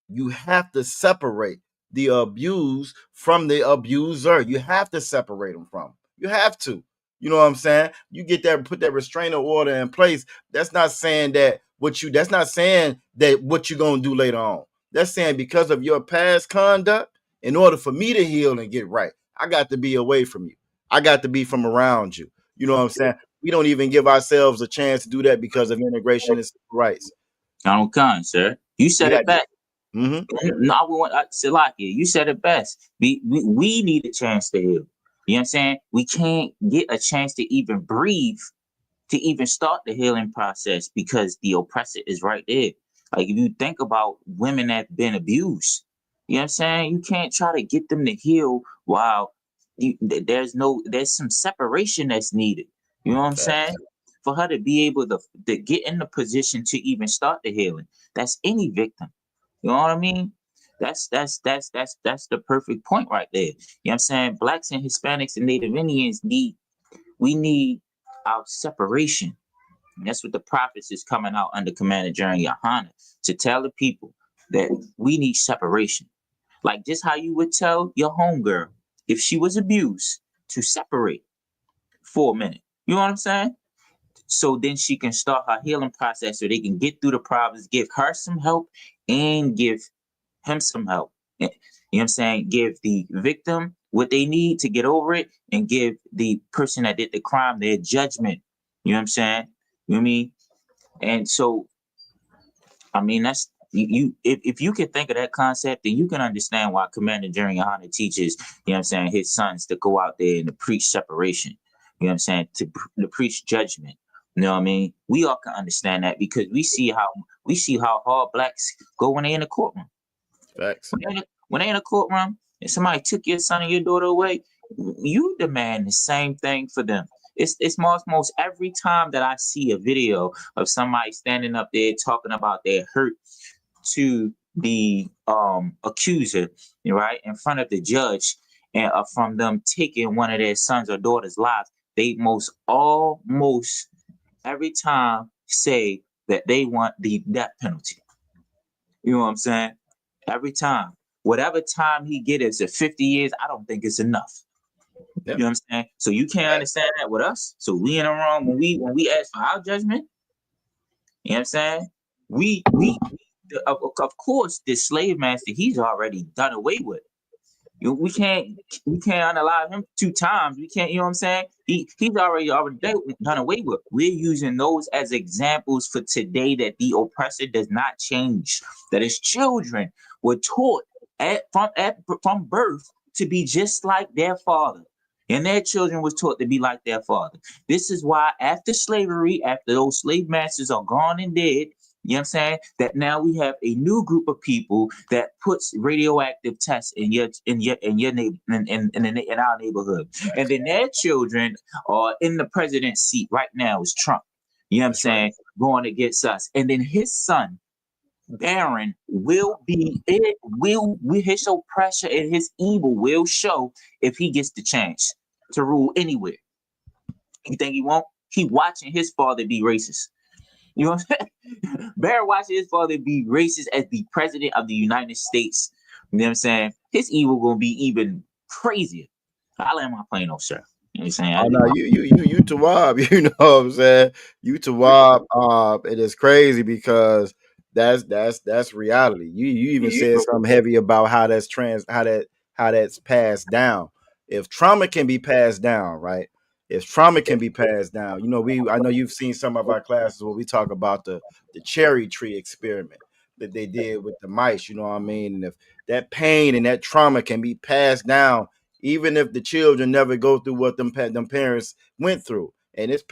[SPEAKER 2] you have to separate the abused from the abuser. You have to separate them from. You have to. You know what I'm saying? You get that, put that restraining order in place. That's not saying that what you're gonna do later on. That's saying because of your past conduct, in order for me to heal and get right, I got to be away from you. I got to be from around you. You know what I'm saying? We don't even give ourselves a chance to do that because of integration and civil rights.
[SPEAKER 3] Donald Khan, sir. You said it best.
[SPEAKER 2] Mm-hmm.
[SPEAKER 3] No, I want Salakia. You said it best. We need a chance to heal. You know what I'm saying? We can't get a chance to even breathe, to even start the healing process because the oppressor is right there. Like if you think about women that have been abused, You know what I'm saying? You can't try to get them to heal while there's some separation that's needed. You know what I'm saying? For her to be able to get in the position to even start the healing. That's any victim. You know what I mean? That's the perfect point right there. You know what I'm saying? Blacks and Hispanics and Native Indians need our separation. And that's what the prophets is coming out under command of Jeremiah to tell the people that we need separation. Like just how you would tell your homegirl if she was abused to separate for a minute. You know what I'm saying? So then she can start her healing process so they can get through the problems, give her some help and give him some help. You know what I'm saying? Give the victim what they need to get over it and give the person that did the crime their judgment. You know what I'm saying? You know what I mean? And so, I mean, that's if you can think of that concept, then you can understand why Commander Jeremiah teaches, you know what I'm saying, his sons to go out there and to preach separation. You know what I'm saying? To preach judgment. You know what I mean? We all can understand that because we see how hard blacks go when they in the courtroom.
[SPEAKER 2] Facts.
[SPEAKER 3] When they in a courtroom and somebody took your son or your daughter away, you demand the same thing for them. It's most every time that I see a video of somebody standing up there talking about their hurt to the accuser, right, in front of the judge, and from them taking one of their sons or daughters' lives, they almost every time say that they want the death penalty. You know what I'm saying? Every time. Whatever time he get is 50 years, I don't think it's enough.
[SPEAKER 2] Yep.
[SPEAKER 3] You know what I'm saying? So you can't understand that with us. So we in the wrong when we ask for our judgment. You know what I'm saying? We of course this slave master, he's already done away with. We can't unalive him 2 times. We can't, you know what I'm saying? He's already done away with. We're using those as examples for today that the oppressor does not change. That his children were taught from birth to be just like their father. And their children was taught to be like their father. This is why after slavery, after those slave masters are gone and dead, you know what I'm saying? That now we have a new group of people that puts radioactive tests in our neighborhood. And then their children are in the president's seat right now is Trump. You know what I'm saying? Going against us. And then his son, Barron, his oppression and his evil will show if he gets the chance to rule anywhere. You think he won't? He watching his father be racist. You know what I'm saying? Barron watching his father be racist as the president of the United States. You know what I'm saying? His evil gonna be even crazier. I land my plane off, sir. You know what I'm saying?
[SPEAKER 2] Oh no, you Tawab, you know what I'm saying? You Tawab, it is crazy because that's reality. You even said something heavy about how that's passed down. If trauma can be passed down, right? If trauma can be passed down, I know you've seen some of our classes where we talk about the cherry tree experiment that they did with the mice, you know what I mean? And if that pain and that trauma can be passed down, even if the children never go through what them parents went through, and it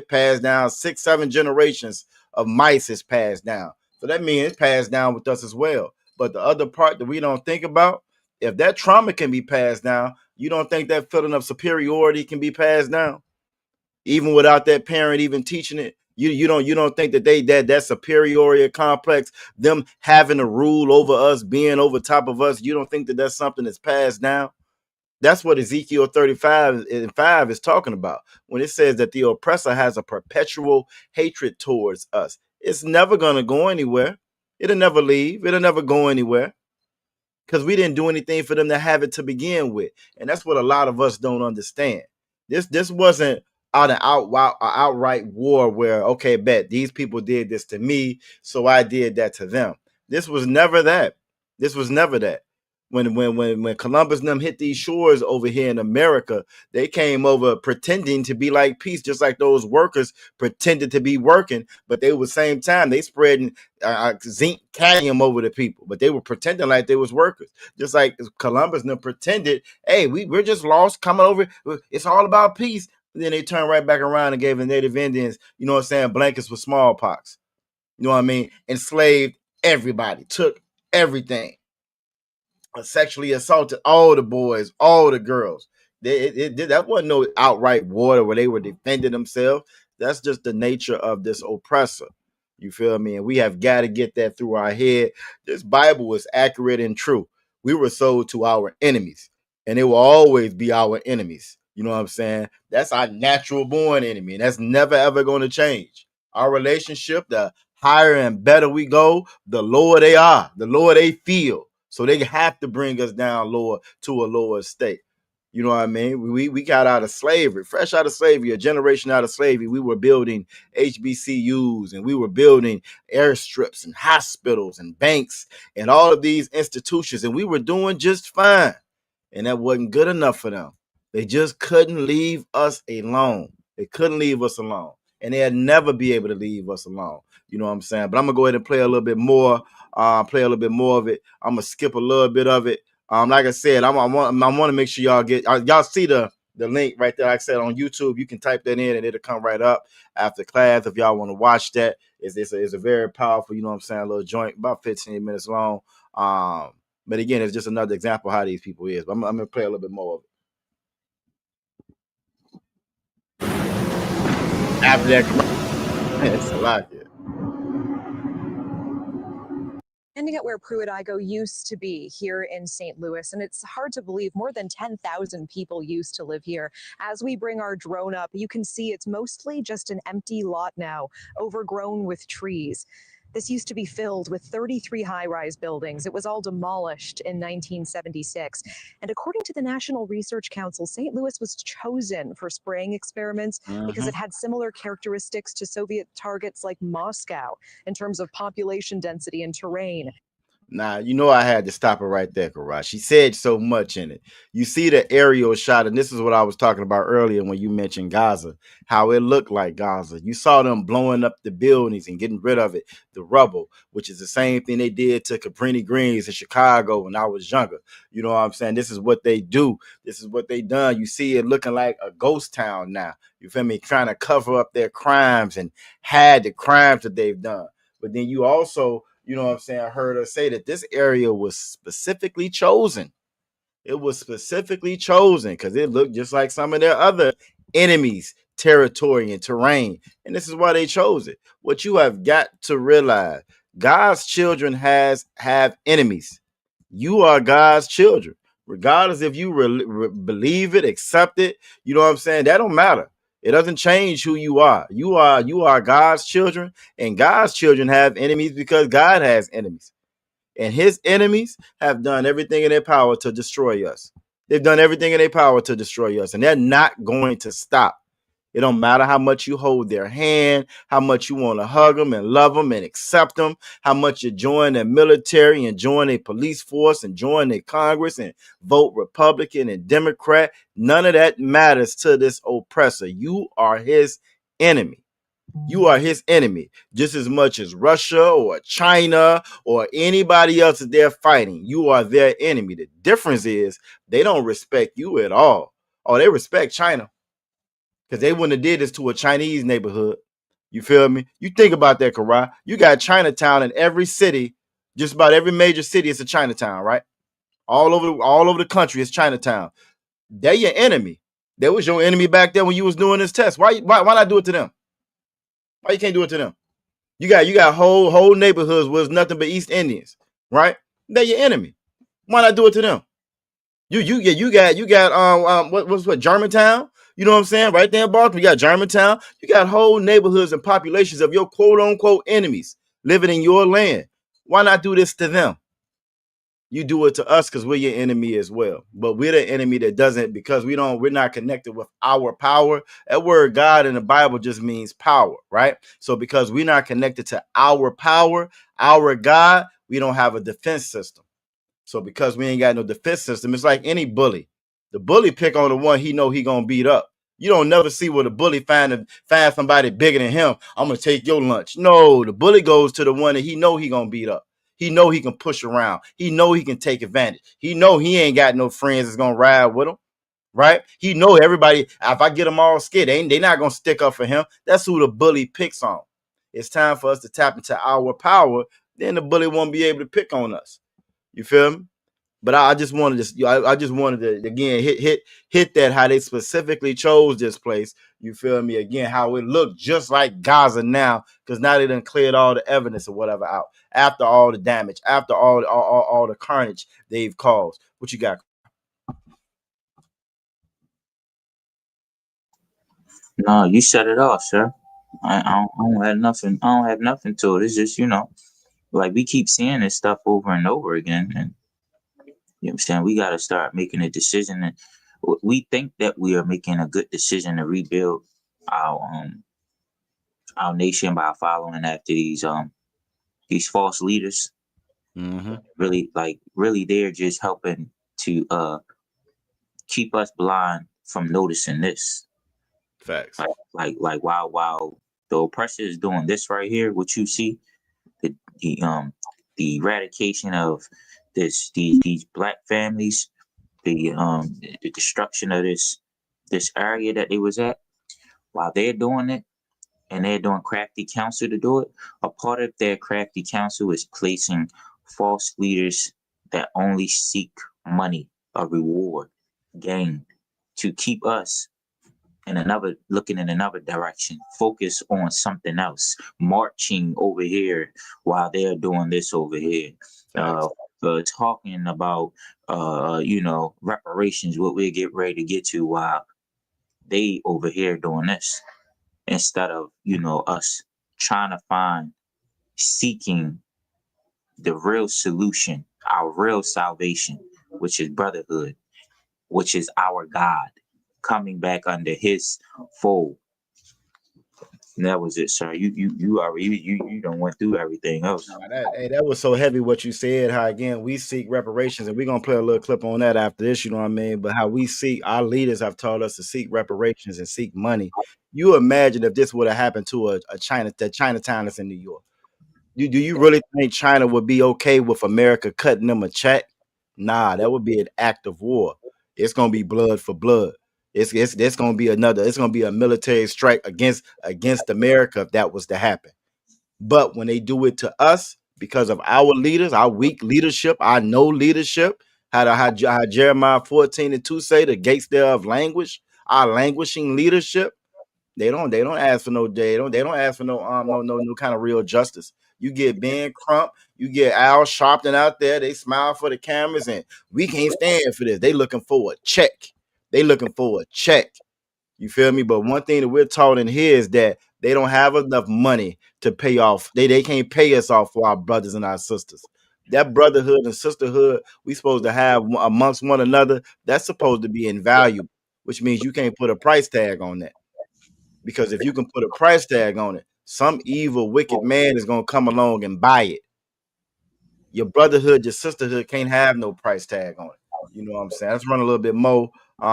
[SPEAKER 2] passed down 6-7 generations of mice is passed down. So that means it's passed down with us as well. But the other part that we don't think about, if that trauma can be passed down, you don't think that feeling of superiority can be passed down, even without that parent even teaching it. You don't think that superiority complex, them having a rule over us, being over top of us, you don't think that that's something that's passed down? That's what Ezekiel 35:5 is talking about when it says that the oppressor has a perpetual hatred towards us. It's never going to go anywhere. It'll never leave. It'll never go anywhere because we didn't do anything for them to have it to begin with. And that's what a lot of us don't understand. This wasn't outright war where, okay, bet these people did this to me, so I did that to them. This was never that. This was never that. When Columbus and them hit these shores over here in America, they came over pretending to be like peace, just like those workers pretended to be working, but they were same time they spreading zinc cadmium over the people, but they were pretending like they was workers, just like Columbus and them pretended, hey, we're just lost coming over. It's all about peace. And then they turned right back around and gave the Native Indians, you know what I'm saying, blankets with smallpox. You know what I mean? Enslaved everybody, took everything. sexually assaulted all the boys, all the girls. That wasn't no outright war where they were defending themselves. That's just the nature of this oppressor. You feel me? And we have got to get that through our head. This Bible is accurate and true. We were sold to our enemies, and it will always be our enemies. You know what I'm saying? That's our natural born enemy, and that's never ever going to change. Our relationship, the higher and better we go, the lower they are, the lower they feel. So they have to bring us down lower to a lower state. You know what I mean? We got out of slavery, fresh out of slavery, a generation out of slavery. We were building HBCUs and we were building airstrips and hospitals and banks and all of these institutions, and we were doing just fine. And that wasn't good enough for them. They just couldn't leave us alone. They couldn't leave us alone. And they'd never be able to leave us alone. You know what I'm saying? But I'm gonna go ahead and play a little bit more. Play a little bit more of it. I'm gonna skip a little bit of it. Like I said, I want to make sure y'all get y'all see the link right there. Like I said, on YouTube, you can type that in and it'll come right up after class if y'all want to watch that. It's a very powerful, you know what I'm saying, a little joint, about 15 minutes long. But again, it's just another example of how these people is. But I'm gonna play a little bit more of it. After that, it's a lot here.
[SPEAKER 7] Standing at where Pruitt-Igoe used to be here in St. Louis, and it's hard to believe more than 10,000 people used to live here. As we bring our drone up, you can see it's mostly just an empty lot now, overgrown with trees. This used to be filled with 33 high-rise buildings. It was all demolished in 1976. And according to the National Research Council, St. Louis was chosen for spraying experiments because it had similar characteristics to Soviet targets like Moscow in terms of population density and terrain.
[SPEAKER 2] Now, you know I had to stop her right there, Karash. She said so much in it. You see the aerial shot, and this is what I was talking about earlier when you mentioned Gaza, how it looked like Gaza. You saw them blowing up the buildings and getting rid of it, the rubble, which is the same thing they did to Cabrini Greens in Chicago when I was younger. You know what I'm saying? This is what they do. This is what they done. You see it looking like a ghost town now. You feel me? Trying to cover up their crimes and hide the crimes that they've done. But then you also, you know what I'm saying, I heard her say that this area was specifically chosen. It was specifically chosen because it looked just like some of their other enemies' territory and terrain. And this is why they chose it. What you have got to realize, God's children have enemies. You are God's children. Regardless if you believe it, accept it, you know what I'm saying? That don't matter. It doesn't change who you are. You are God's children, and God's children have enemies because God has enemies. And his enemies have done everything in their power to destroy us. They've done everything in their power to destroy us, and they're not going to stop. It don't matter how much you hold their hand, how much you want to hug them and love them and accept them, how much you join their military and join a police force and join a Congress and vote Republican and Democrat. None of that matters to this oppressor. You are his enemy. You are his enemy just as much as Russia or China or anybody else that they're fighting. You are their enemy. The difference is they don't respect you at all. Oh, they respect China because they wouldn't have did this to a Chinese neighborhood. You feel me? You think about that, Karai. You got Chinatown in every city, just about every major city. It's a Chinatown, right? All over the country, it's Chinatown. They're your enemy. That was your enemy back then when you was doing this test. Why not do it to them? Why you can't do it to them? You got whole neighborhoods where it's nothing but East Indians, right? They're your enemy. Why not do it to them? You got what Germantown? You know what I'm saying? Right there in Baltimore, you got Germantown. You got whole neighborhoods and populations of your quote unquote enemies living in your land. Why not do this to them? You do it to us because we're your enemy as well. But we're the enemy that doesn't, because we're not connected with our power. That word God in the Bible just means power, right? So because we're not connected to our power, our God, we don't have a defense system. So because we ain't got no defense system, it's like any bully. The bully pick on the one he know he gonna beat up. You don't never see where the bully find somebody bigger than him. I'm gonna take your lunch. No, the bully goes to the one that he know he gonna beat up. He know he can push around. He know he can take advantage. He know he ain't got no friends that's gonna ride with him, right? He know everybody. If I get them all scared, they not gonna stick up for him. That's who the bully picks on. It's time for us to tap into our power. Then the bully won't be able to pick on us. You feel me? But I just wanted to, I just wanted to again hit that how they specifically chose this place. You feel me? Again, how it looked just like Gaza now, because now they done cleared all the evidence or whatever out after all the damage, after all the carnage they've caused. What you got?
[SPEAKER 3] No, you said it all, sir. I don't have nothing. I don't have nothing to it. It's just like we keep seeing this stuff over and over again, and you know what I'm saying, we got to start making a decision. And we think that we are making a good decision to rebuild our our nation by following after these false leaders.
[SPEAKER 2] Mm-hmm.
[SPEAKER 3] Really, they're just helping to keep us blind from noticing this.
[SPEAKER 2] Facts.
[SPEAKER 3] Like while the oppressor is doing this right here, what you see, the the eradication of these black families, the destruction of this area that they was at, while they're doing it and they're doing crafty counsel to do it, a part of their crafty counsel is placing false leaders that only seek money, a reward, gain, to keep us looking in another direction, focus on something else, marching over here while they're doing this over here. Talking about reparations, what we get ready to get to, while they over here doing this, instead of us trying to seeking the real solution, our real salvation, which is brotherhood, which is our God coming back under His fold. And that was it, sir. You already you don't went through everything else.
[SPEAKER 2] That was so heavy what you said. How again we seek reparations, and we're gonna play a little clip on that after this. You know what I mean? But how we seek, our leaders have taught us to seek reparations and seek money. You imagine if this would have happened to a Chinatown that's in New York. Do you really think China would be okay with America cutting them a check? Nah, that would be an act of war. It's gonna be blood for blood. It's gonna be it's gonna be a military strike against America if that was to happen. But when they do it to us, because of our leaders, our weak leadership, our no leadership, how Jeremiah 14:2 say, the gates thereof languish, our languishing leadership, they don't ask for no they don't ask for no kind of real justice. You get Ben Crump, you get Al Sharpton out there, they smile for the cameras, and we can't stand for this. They looking for a check. They looking for a check. You feel me? But one thing that we're taught in here is that they don't have enough money to pay off. They can't pay us off for our brothers and our sisters. That brotherhood and sisterhood we supposed to have amongst one another, that's supposed to be invaluable, which means you can't put a price tag on that. Because if you can put a price tag on it, some evil, wicked man is going to come along and buy it. Your brotherhood, your sisterhood can't have no price tag on it. You know what I'm saying? Let's run a little bit more. Like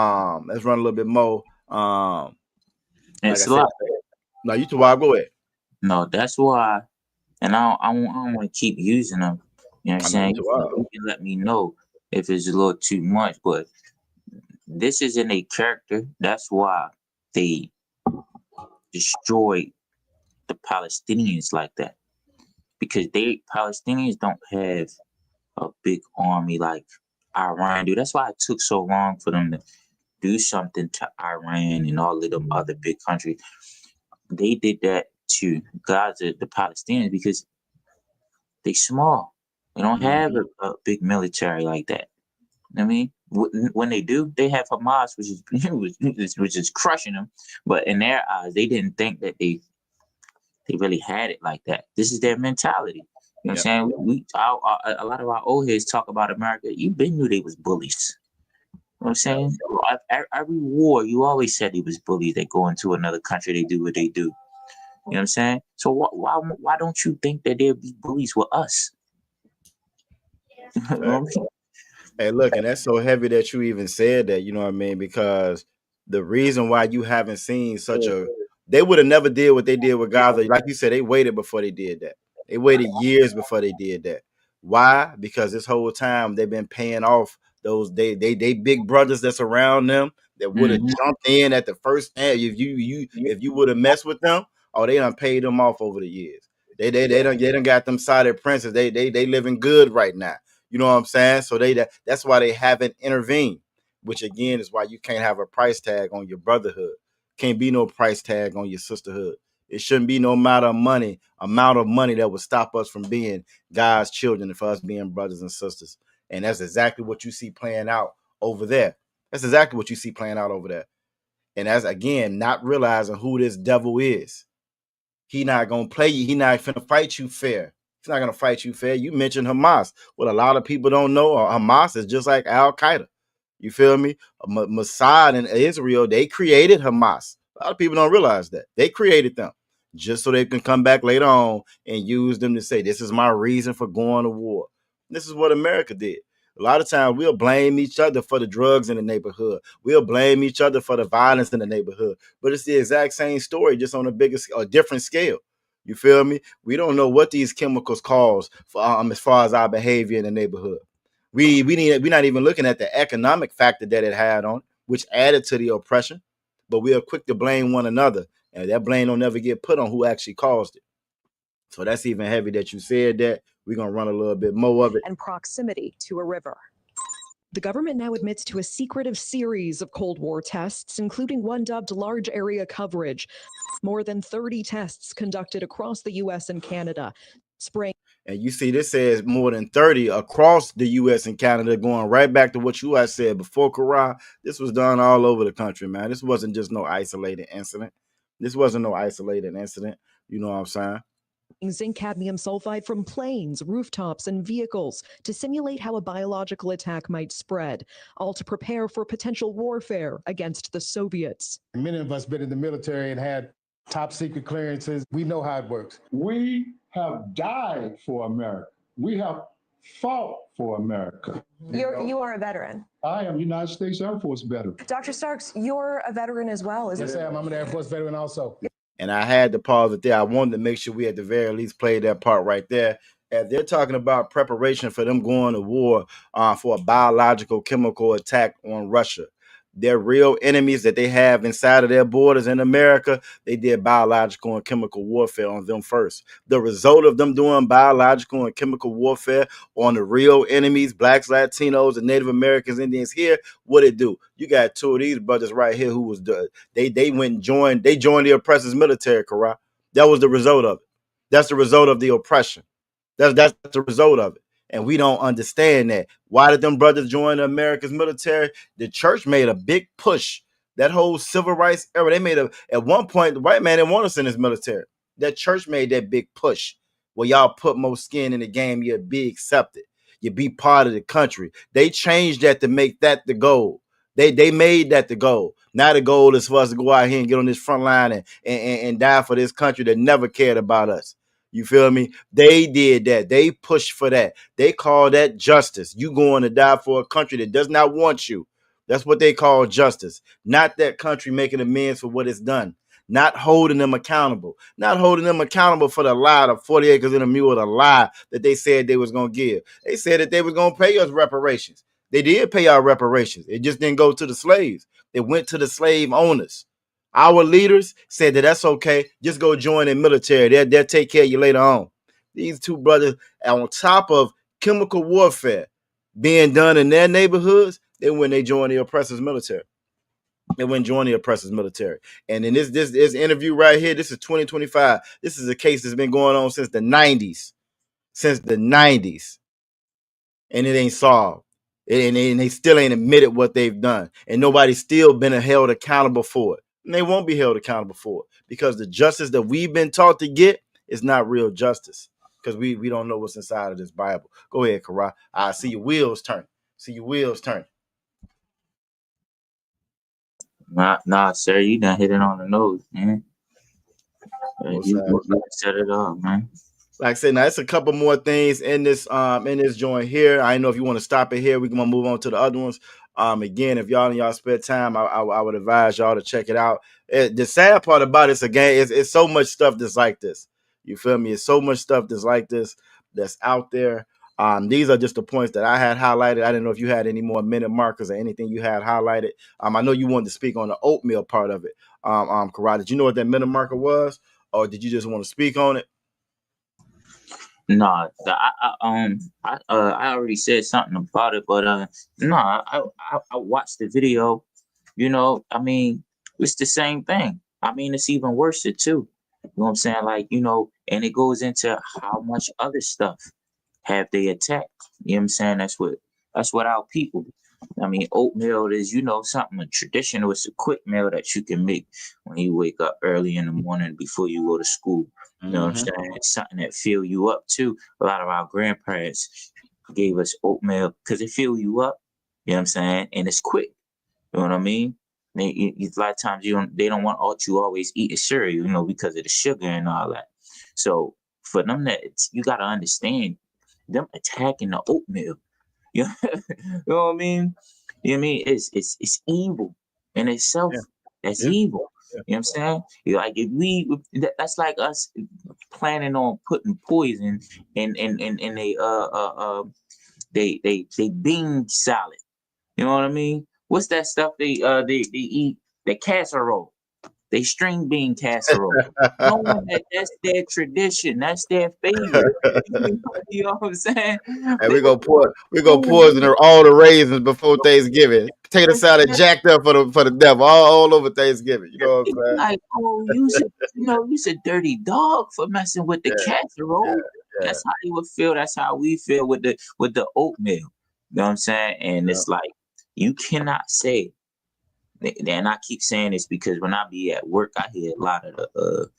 [SPEAKER 2] I said, no, you two, go ahead.
[SPEAKER 3] No, that's why, and I don't want to keep using them. You know what I'm saying? You can let me know if it's a little too much, but this isn't a character. That's why they destroyed the Palestinians like that, because Palestinians don't have a big army like Iran do. That's why it took so long for them to do something to Iran and all of them other big countries. They did that to Gaza, the Palestinians, because they small. They don't have a big military like that. I mean, when they do, they have Hamas, which is crushing them. But in their eyes, they didn't think that they really had it like that. This is their mentality. You know what I'm saying? A lot of our old heads talk about America. You been knew they was bullies. You know what I'm saying? Every war, you always said they was bullies. They go into another country, they do what they do. You know what I'm saying? So why don't you think that they'll be bullies with us?
[SPEAKER 2] Hey, look, and that's so heavy that you even said that, you know what I mean? Because the reason why you haven't seen they would have never did what they did with Gaza. Like you said, they waited before they did that. They waited years before they did that. Why? Because this whole time they've been paying off those they big brothers that's around them that would have jumped in at the first time. If you would have messed with them, they done paid them off over the years. They done got them sided princes. They living good right now. You know what I'm saying? So that's why they haven't intervened, which again is why you can't have a price tag on your brotherhood. Can't be no price tag on your sisterhood. It shouldn't be no amount of money that would stop us from being God's children and for us being brothers and sisters. And that's exactly what you see playing out over there. That's exactly what you see playing out over there. And that's, again, not realizing who this devil is. He not going to play you. He not finna fight you fair. He's not going to fight you fair. You mentioned Hamas. What a lot of people don't know, Hamas is just like Al-Qaeda. You feel me? Mossad and Israel, they created Hamas. A lot of people don't realize that. They created them just so they can come back later on and use them to say, this is my reason for going to war. This is what America did. A lot of times we'll blame each other for the drugs in the neighborhood. We'll blame each other for the violence in the neighborhood. But it's the exact same story, just on a bigger or different scale. You feel me? We don't know what these chemicals cause for as far as our behavior in the neighborhood. We're not even looking at the economic factor that it had on, which added to the oppression. But we are quick to blame one another, and that blame don't never get put on who actually caused it. So that's even heavy that you said that. We're going to run a little bit more of it.
[SPEAKER 7] And proximity to a river. The government now admits to a secretive series of Cold War tests, including one dubbed large area coverage. More than 30 tests conducted across the U.S. and Canada.
[SPEAKER 2] And you see, this says more than 30 across the U.S. and Canada, going right back to what you had said before, Kara. This was done all over the country, man. This wasn't just no isolated incident. This wasn't no isolated incident. You know what I'm saying?
[SPEAKER 7] Zinc cadmium sulfide from planes, rooftops, and vehicles to simulate how a biological attack might spread, all to prepare for potential warfare against the Soviets.
[SPEAKER 11] Many of us been in the military and had top secret clearances. We know how it works. We have died for America. We have fought for America.
[SPEAKER 7] You are a veteran.
[SPEAKER 11] I am United States Air Force veteran.
[SPEAKER 7] Dr. Starks, you're a veteran as well,
[SPEAKER 11] Yes, I am. I'm an Air Force veteran also.
[SPEAKER 2] And I had to pause it there. I wanted to make sure we at the very least played that part right there. As they're talking about preparation for them going to war for a biological chemical attack on Russia. Their real enemies that they have inside of their borders in America, they did biological and chemical warfare on them first. The result of them doing biological and chemical warfare on the real enemies, blacks, Latinos, and Native Americans, Indians here, what it do? You got two of these brothers right here who was they went and joined the oppressor's military, Kara. That was the result of it. That's the result of the oppression. That's the result of it. And we don't understand that. Why did them brothers join America's military? The church made a big push. That whole civil rights era, they made at one point, the white man didn't want us in his military. That church made that big push. Well, y'all put more skin in the game, you'll be accepted. You be part of the country. They changed that to make that the goal. They made that the goal. Now the goal is for us to go out here and get on this front line and die for this country that never cared about us. You feel me? They did that. They pushed for that. They call that justice. You going to die for a country that does not want you. That's what they call justice. Not that country making amends for what it's done. Not holding them accountable. Not holding them accountable for the lie, the 40 acres and a mule, the lie that they said they was going to give. They said that they was going to pay us reparations. They did pay our reparations. It just didn't go to the slaves. It went to the slave owners. Our leaders said that that's okay. Just go join the military. They'll take care of you later on. These two brothers, on top of chemical warfare being done in their neighborhoods, they join the oppressor's military. They went and joined the oppressor's military. And in this interview right here, this is 2025. This is a case that's been going on since the 90s. Since the 90s. And it ain't solved. And they still ain't admitted what they've done. And nobody's still been held accountable for it. And they won't be held accountable for it because the justice that we've been taught to get is not real justice because we don't know what's inside of this Bible. Go ahead, Kara. I see your wheels turn.
[SPEAKER 3] Nah, sir, you done hit it on the nose, man. You set it up, man.
[SPEAKER 2] Like I said, now it's a couple more things in this joint here. I don't know if you want to stop it here. We're gonna move on to the other ones. Again, if y'all in y'all spare time, I would advise y'all to check it out. The sad part about it's it's so much stuff that's like this. You feel me? It's so much stuff that's like this that's out there. These are just the points that I had highlighted. I didn't know if you had any more minute markers or anything you had highlighted. I know you wanted to speak on the oatmeal part of it. Kara, did you know what that minute marker was, or did you just want to speak on it?
[SPEAKER 3] Nah, I already said something about it, but nah, I watched the video. You know, I mean, it's the same thing. I mean, it's even worse too. You know what I'm saying? Like, you know, and it goes into how much other stuff have they attacked. You know what I'm saying? That's what our people. I mean, oatmeal is, you know, something traditional. It's a quick meal that you can make when you wake up early in the morning before you go to school. You know what I'm saying? It's something that fill you up too. A lot of our grandparents gave us oatmeal because it fill you up. You know what I'm saying? And it's quick. You know what I mean? A lot of times they don't want you always eating cereal, you know, because of the sugar and all that. So for them you gotta understand them attacking the oatmeal. You know, you know what I mean? You know what I mean? It's evil in itself.
[SPEAKER 2] Yeah.
[SPEAKER 3] That's
[SPEAKER 2] Yeah.
[SPEAKER 3] evil. You know what I'm saying? Like that's like us planning on putting poison in they bean salad. You know what I mean? What's that stuff they eat? The casserole. They string bean casserole. Knowing that that's their tradition, that's their favorite. You know what I'm saying?
[SPEAKER 2] And
[SPEAKER 3] They
[SPEAKER 2] we gonna poison all the raisins before Thanksgiving. Potato salad jacked up for the devil all over Thanksgiving. You know what I'm saying?
[SPEAKER 3] like, oh, you's a dirty dog for messing with the casserole.
[SPEAKER 2] Yeah.
[SPEAKER 3] That's how you would feel. That's how we feel with the oatmeal. You know what I'm saying? And it's like you cannot say. And I keep saying this because when I be at work, I hear a lot of the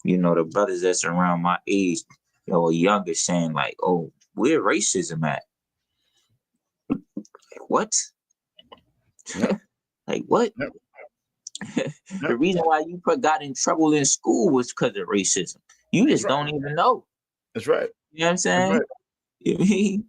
[SPEAKER 3] the brothers that's around my age, or younger, saying like, "Oh, where racism at?" What? Like what? The reason why you got in trouble in school was because of racism. You just don't even know.
[SPEAKER 2] That's right.
[SPEAKER 3] You know what I'm saying?
[SPEAKER 2] Right.
[SPEAKER 3] You mean?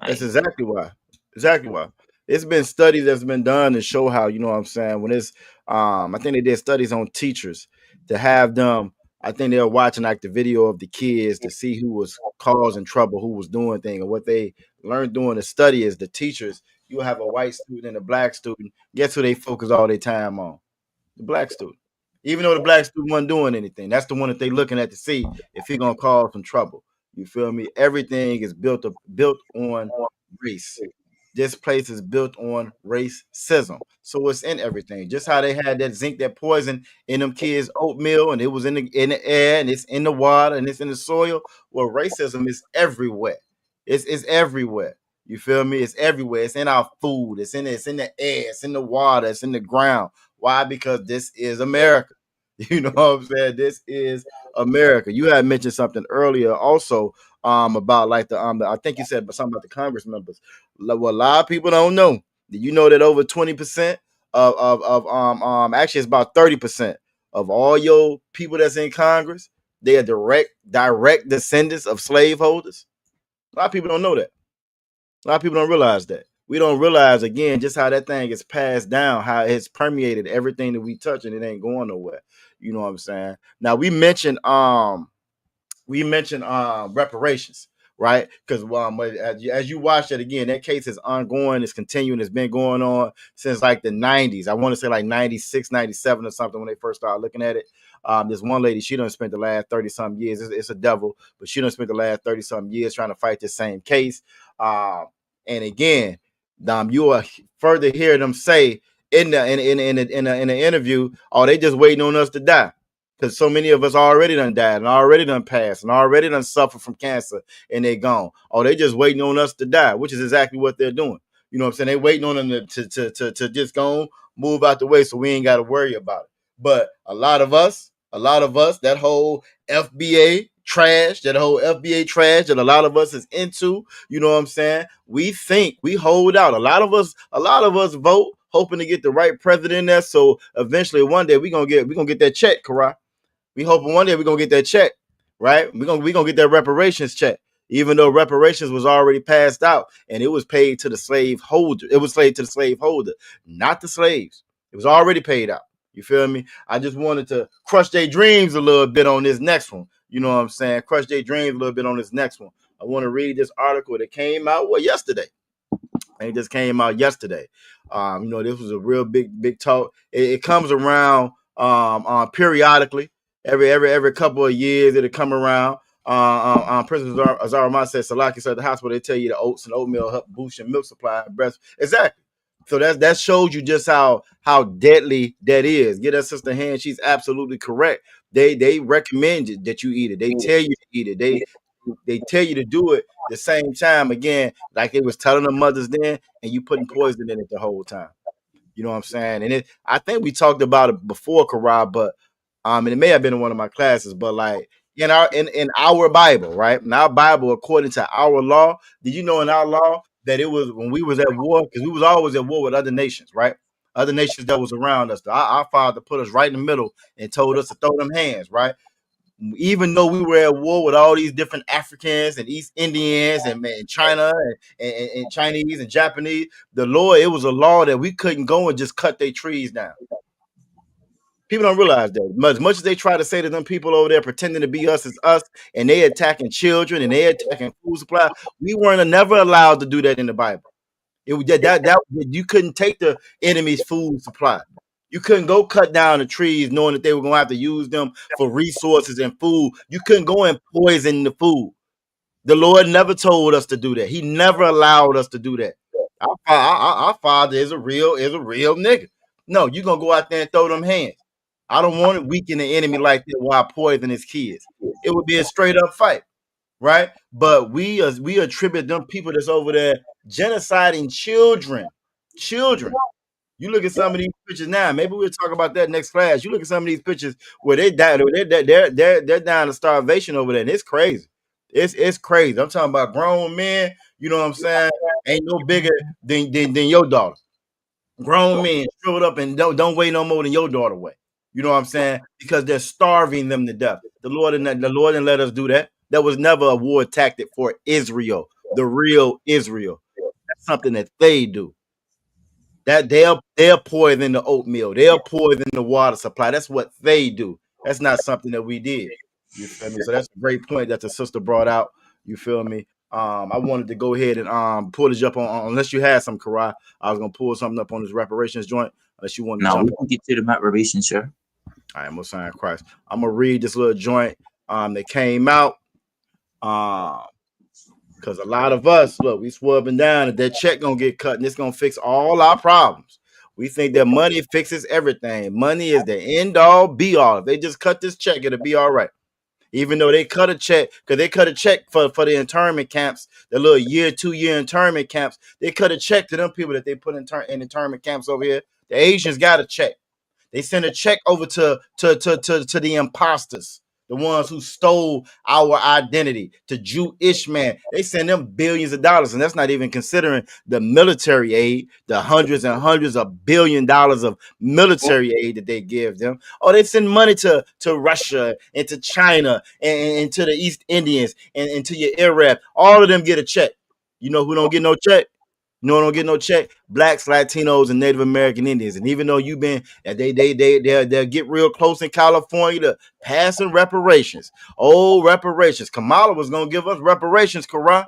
[SPEAKER 2] That's exactly why. Exactly why. It's been studies that's been done to show how, you know what I'm saying, when it's I think they did studies on teachers to have them, I think they were watching like the video of the kids to see who was causing trouble, who was doing things, and what they learned during the study is the teachers, you have a white student and a black student, guess who they focus all their time on? The black student. Even though the black student wasn't doing anything, that's the one that they looking at to see if he gonna cause some trouble. You feel me? Everything is built on race. This place is built on racism. So it's in everything. Just how they had that zinc, that poison in them kids' oatmeal, and it was in the air, and it's in the water, and it's in the soil. Well, racism is everywhere. It's everywhere. You feel me? It's everywhere. It's in our food. It's in the air. It's in the water. It's in the ground. Why? Because this is America. You know what I'm saying? This is America. You had mentioned something earlier also about like I think you said something about the Congress members. What a lot of people don't know. Do you know that over 20% of actually it's about 30% of all your people that's in Congress, they are direct descendants of slaveholders? A lot of people don't know that. A lot of people don't realize that. We don't realize again just how that thing is passed down, how it's permeated everything that we touch, and it ain't going nowhere. You know what I'm saying? Now we mentioned reparations, right? Because as you watch it again, that case is ongoing, it's continuing, it's been going on since like the 90s. I want to say like 96, 97 or something when they first started looking at it. This one lady, she done spent the last 30 some years. It's a devil, but she done spent the last 30 some years trying to fight the same case. And again, you will further hear them say in the interview, oh, they just waiting on us to die. Because so many of us already done died and already done passed and already done suffered from cancer and they gone. Oh, they just waiting on us to die, which is exactly what they're doing. You know what I'm saying? They waiting on them to just go on, move out the way so we ain't got to worry about it. But a lot of us, that whole FBA trash that a lot of us is into, you know what I'm saying? We think, we hold out. A lot of us vote hoping to get the right president there. So eventually one day we're gonna get that check, Karai. We hoping one day we're gonna get that check, right? We're gonna get that reparations check, even though reparations was already passed out and it was paid to the slave holder. It was paid to the slave holder, not the slaves. It was already paid out. You feel me? I just wanted to crush their dreams a little bit on this next one. You know what I'm saying? Crush their dreams a little bit on this next one. I want to read this article that came out yesterday. And it just came out yesterday. This was a real big talk. It comes around periodically. Every couple of years it'll come around. President Azar Rahman said, Salaki said at the hospital, they tell you the oats and oatmeal help boost your milk supply and breast. Exactly. So that shows you just how deadly that is. Get that sister hand. She's absolutely correct. They recommend it that you eat it. They tell you to eat it. They tell you to do it the same time again, like it was telling the mothers then, and you putting poison in it the whole time. You know what I'm saying? And I think we talked about it before, Karai, but and it may have been in one of my classes, but like in our Bible, right? In our Bible, according to our law, did you know in our law that it was when we was at war, because we was always at war with other nations, right? Other nations that was around us. Our Father put us right in the middle and told us to throw them hands, right? Even though we were at war with all these different Africans and East Indians and China and Chinese and Japanese, the Lord, it was a law that we couldn't go and just cut their trees down. People don't realize that. As much as they try to say to them people over there pretending to be us as us, and they attacking children and they attacking food supply, we weren't never allowed to do that in the Bible. That you couldn't take the enemy's food supply. You couldn't go cut down the trees knowing that they were going to have to use them for resources and food. You couldn't go and poison the food. The Lord never told us to do that. He never allowed us to do that. Our Father is a real nigga. No, you're going to go out there and throw them hands. I don't want to weaken the enemy like that while poisoning his kids. It would be a straight up fight, right? But we attribute them people that's over there genociding children. You look at some of these pictures now. Maybe we'll talk about that next class. You look at some of these pictures where they died, they're down to starvation over there, and it's crazy. It's crazy. I'm talking about grown men. You know what I'm saying? Ain't no bigger than your daughter. Grown men shriveled up and don't weigh no more than your daughter weigh. You know what I'm saying? Because they're starving them to death. The Lord didn't let us do that. That was never a war tactic for Israel, the real Israel. That's something that they do. That they'll poison the oatmeal, they'll poison the water supply. That's what they do. That's not something that we did. You feel me? So that's a great point that the sister brought out. You feel me? I wanted to go ahead and pull this up on unless you had some, Karai. I was gonna pull something up on this reparations joint. Unless you want to jump.
[SPEAKER 3] We can get to the reparations, sure.
[SPEAKER 2] All right, most sign Christ. I'm gonna read this little joint that came out. Because a lot of us, look, we swerving down that check gonna get cut and it's gonna fix all our problems. We think that money fixes everything. Money is the end all be all. If they just cut this check, it'll be all right. Even though they cut a check, because they cut a check for the internment camps, the little 2-year internment camps. They cut a check to them people that they put in internment camps over here. The Asians got a check. They send a check over to the imposters, the ones who stole our identity, to Jewish man. They send them billions of dollars, and that's not even considering the military aid, the hundreds and hundreds of $billions of military aid that they give them. Oh, they send money to Russia and to China and to the East Indians and to your Arab. All of them get a check. You know who don't get no check? You know, don't get no check. Blacks, Latinos, and Native American Indians. And even though you've been, they'll get real close in California to passing reparations. Oh, reparations. Kamala was gonna give us reparations, Karan.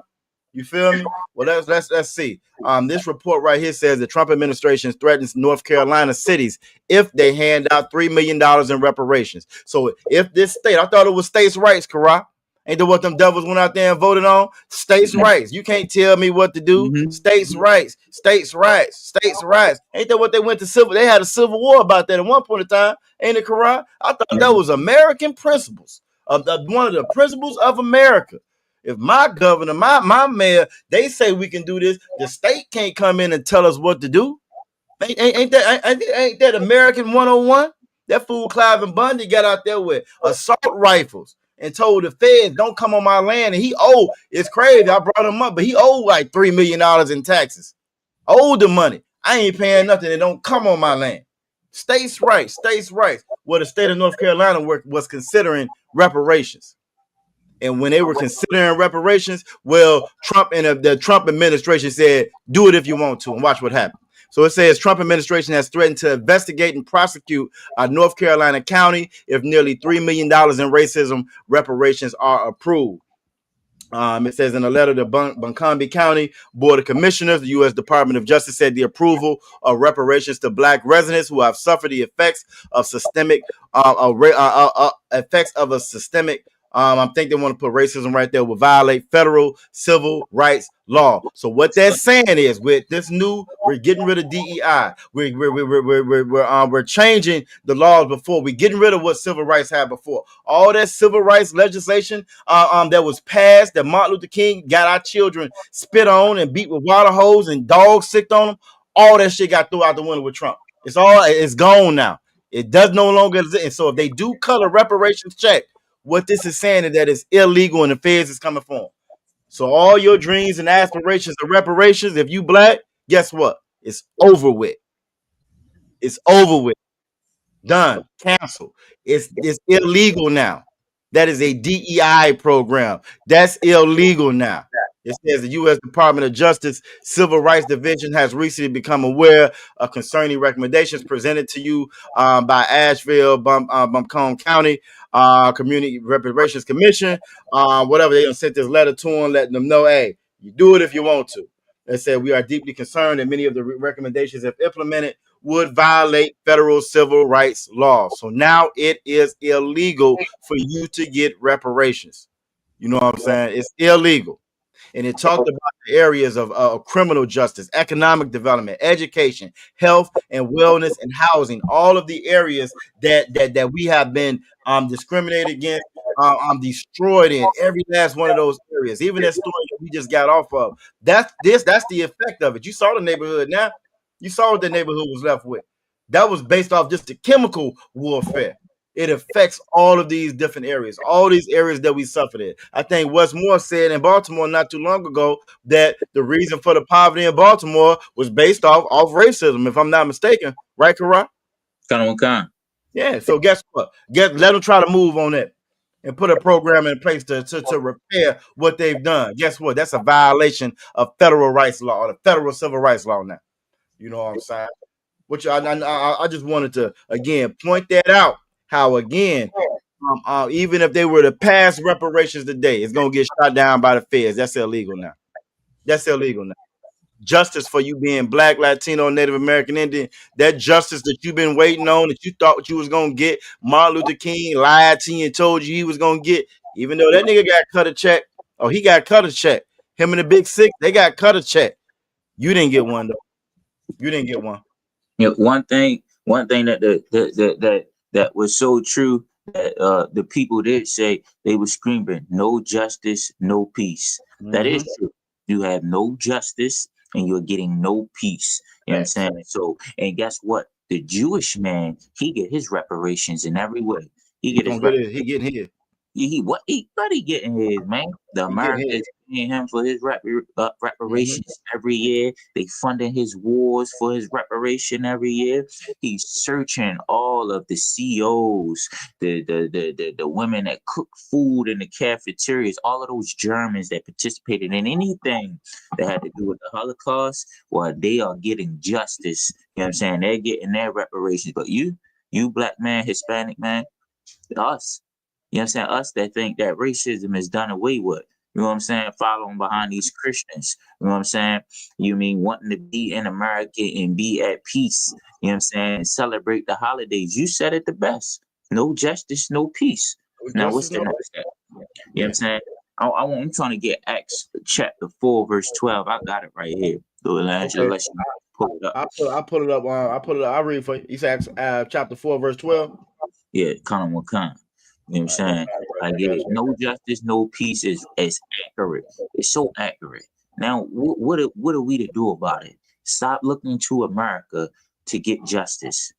[SPEAKER 2] You feel me? Well, let's see. This report right here says the Trump administration threatens North Carolina cities if they hand out $3 million in reparations. So if this state, I thought it was states' rights, Karan. Ain't that what them devils went out there and voted on? States' rights. You can't tell me what to do. Mm-hmm. States' rights. States' rights. States' rights. Ain't that what they went to civil? They had a civil war about that at one point in time. Ain't it, Karan? I thought that was American principles. One of the principles of America. If my governor, my mayor, they say we can do this, the state can't come in and tell us what to do. Ain't that American 101? That fool Clive Bundy got out there with assault rifles and told the feds, don't come on my land. And he owed, it's crazy, I brought him up, but he owed like $3 million in taxes. Owed the money. I ain't paying nothing and don't come on my land. States' rights, states' rights. Well, the state of North Carolina was considering reparations. And when they were considering reparations, well, Trump and the Trump administration said, do it if you want to, and watch what happened. So it says Trump administration has threatened to investigate and prosecute North Carolina County if nearly $3 million in racism reparations are approved. It says in a letter to Buncombe County Board of Commissioners, the U.S. Department of Justice said the approval of reparations to Black residents who have suffered the effects of systemic I think they want to put racism right there, will violate federal civil rights law. So what that's saying is, with this new, we're getting rid of DEI. We're changing the laws before. We're getting rid of what civil rights had before. All that civil rights legislation that was passed, that Martin Luther King got our children spit on and beat with water hose and dogs sicked on them. All that shit got thrown out the window with Trump. It's gone now. It does no longer exist. And so if they do cut a reparations check, what this is saying is that it's illegal and the feds is coming for them. So all your dreams and aspirations of reparations, if you black, guess what? It's over with. It's over with. Done. Cancel. It's illegal now. That is a DEI program. That's illegal now. It says the U.S. Department of Justice Civil Rights Division has recently become aware of concerning recommendations presented to you by Asheville, Buncombe County Community Reparations Commission. Whatever, they sent this letter to them, letting them know, hey, you do it if you want to. They said we are deeply concerned that many of the recommendations, if implemented, would violate federal civil rights laws. So now it is illegal for you to get reparations. You know what I'm saying? It's illegal. And it talked about the areas of criminal justice, economic development, education, health and wellness, and housing. All of the areas that we have been discriminated against, destroyed in every last one of those areas. Even that story that we just got off of. That's the effect of it. You saw the neighborhood now. You saw what the neighborhood was left with. That was based off just the chemical warfare. It affects all of these different areas, all these areas that we suffered in. I think Wes Moore said in Baltimore not too long ago that the reason for the poverty in Baltimore was based off racism, if I'm not mistaken. Right, Karan? Yeah. So guess what? Let them try to move on it and put a program in place to repair what they've done. Guess what? That's a violation of federal rights law, or the federal civil rights law now. You know what I'm saying? Which I just wanted to, again, point that out. How, again, even if they were to pass reparations today, it's going to get shot down by the feds. That's illegal now. That's illegal now. Justice for you being black, Latino, Native American, Indian, that justice that you've been waiting on, that you thought you was going to get, Martin Luther King lied to you and told you he was going to get, even though that nigga got cut a check. Oh, he got cut a check. Him and the Big Six, they got cut a check. You didn't get one, though. You didn't get one.
[SPEAKER 3] You know, one thing that was so true, that the people did say, they were screaming, no justice, no peace. That is true. You have no justice and you're getting no peace. You know what I'm saying? So, and guess what? The Jewish man, he get his reparations in every way. He getting
[SPEAKER 2] his.
[SPEAKER 3] What he getting his, man? The America is paying him for his reparations every year. They funding his wars for his reparation every year. He's searching all of the CEOs, the women that cook food in the cafeterias, all of those Germans that participated in anything that had to do with the Holocaust. Well, they are getting justice. You know what I'm saying? They're getting their reparations. But you black man, Hispanic man, us. You know what I'm saying? Us that think that racism is done away with. You know what I'm saying? Following behind these Christians. You know what I'm saying? You mean wanting to be in America and be at peace. You know what I'm saying? And celebrate the holidays. You said it the best. No justice, no peace. Now, what's the next step? You know what I'm saying? I'm trying to get Acts chapter 4, verse 12. I got it right here. So, Angela, let's pull it up.
[SPEAKER 2] I put it up. I'll read for you. You said chapter 4, verse 12?
[SPEAKER 3] Yeah, kind of. You know what I'm saying? I get it. No justice, no peace is accurate. It's so accurate. Now, what are we to do about it? Stop looking to America to get justice,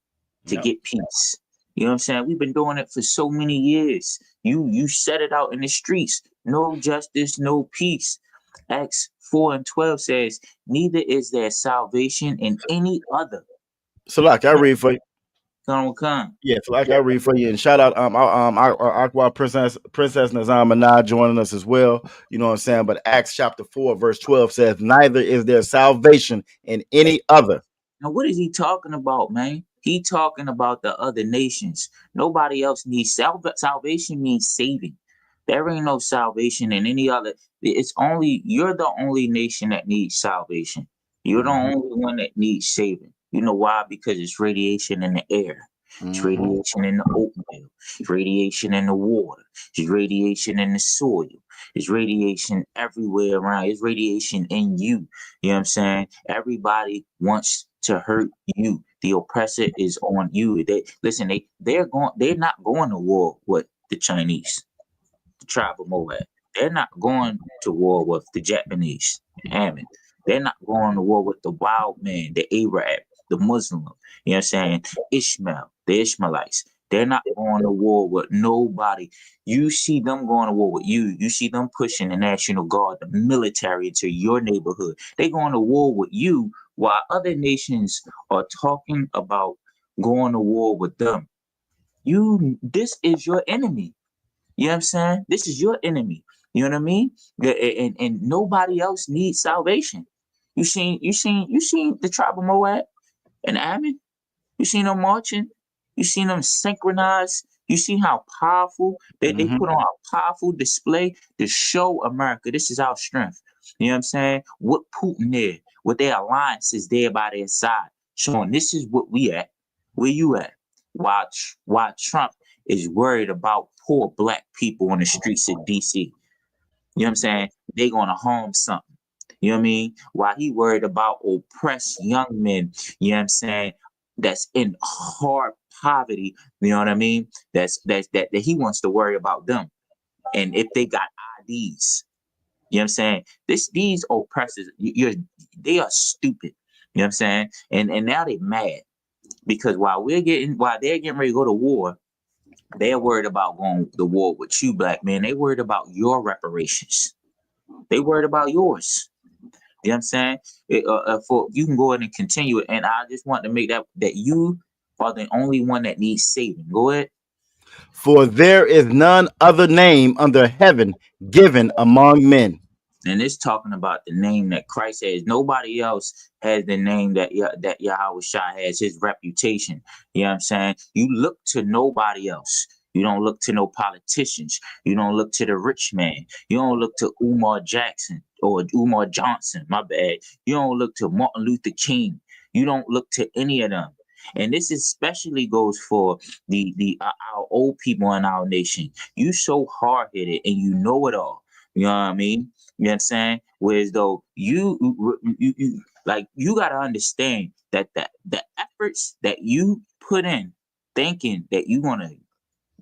[SPEAKER 3] to get peace. You know what I'm saying? We've been doing it for so many years. You set it out in the streets. No justice, no peace. Acts 4 and 12 says, neither is there salvation in any other.
[SPEAKER 2] So, like, I read for you.
[SPEAKER 3] Yeah,
[SPEAKER 2] so I read for you, and shout out Aqua Princess Nazam Manah joining us as well. You know what I'm saying? But Acts chapter 4 verse 12 says, neither is there salvation in any other.
[SPEAKER 3] Now, what is he talking about, man? He talking about the other nations. Nobody else needs salvation. Means saving. There ain't no salvation in any other. It's only you're the only nation that needs salvation. You're the only one that needs saving. You know why? Because it's radiation in the air. It's radiation in the oatmeal. It's radiation in the water. It's radiation in the soil. It's radiation everywhere around. It's radiation in you. You know what I'm saying? Everybody wants to hurt you. The oppressor is on you. They're not going to war with the Chinese, the tribe of Moab. They're not going to war with the Japanese, Ammon. They're not going to war with the wild man, the Arab, the Muslim. You know what I'm saying? Ishmael, the Ishmaelites. They're not going to war with nobody. You see them going to war with you. You see them pushing the National Guard, the military into your neighborhood. They're going to war with you while other nations are talking about going to war with them. This is your enemy. You know what I'm saying? This is your enemy. You know what I mean? And nobody else needs salvation. You seen the tribe of Moab and Ammon? You seen them marching? You seen them synchronized? You see how powerful they put on a powerful display to show America this is our strength. You know what I'm saying? What Putin there, with their alliances there by their side, showing this is what we at. Where you at? While Trump is worried about poor black people on the streets of DC. You know what I'm saying? They gonna harm something. You know what I mean? While he worried about oppressed young men, you know what I'm saying, that's in hard poverty, you know what I mean? That he wants to worry about them. And if they got IDs, you know what I'm saying? These oppressors, they are stupid. You know what I'm saying? And now they mad because while they're getting ready to go to war, they're worried about going to war with you, black men. They worried about your reparations. They worried about yours. You know what I'm saying? For you can go ahead and continue it. And I just want to make that you are the only one that needs saving. Go ahead.
[SPEAKER 2] For there is none other name under heaven given among men.
[SPEAKER 3] And it's talking about the name that Christ has. Nobody else has the name that Yahweh Shai has, his reputation. You know what I'm saying? You look to nobody else. You don't look to no politicians. You don't look to the rich man. You don't look to Umar Jackson or Umar Johnson. My bad. You don't look to Martin Luther King. You don't look to any of them. And this especially goes for our old people in our nation. You so hard headed and you know it all. You know what I mean? You know what I'm saying? Whereas though you gotta understand that the efforts that you put in, thinking that you're gonna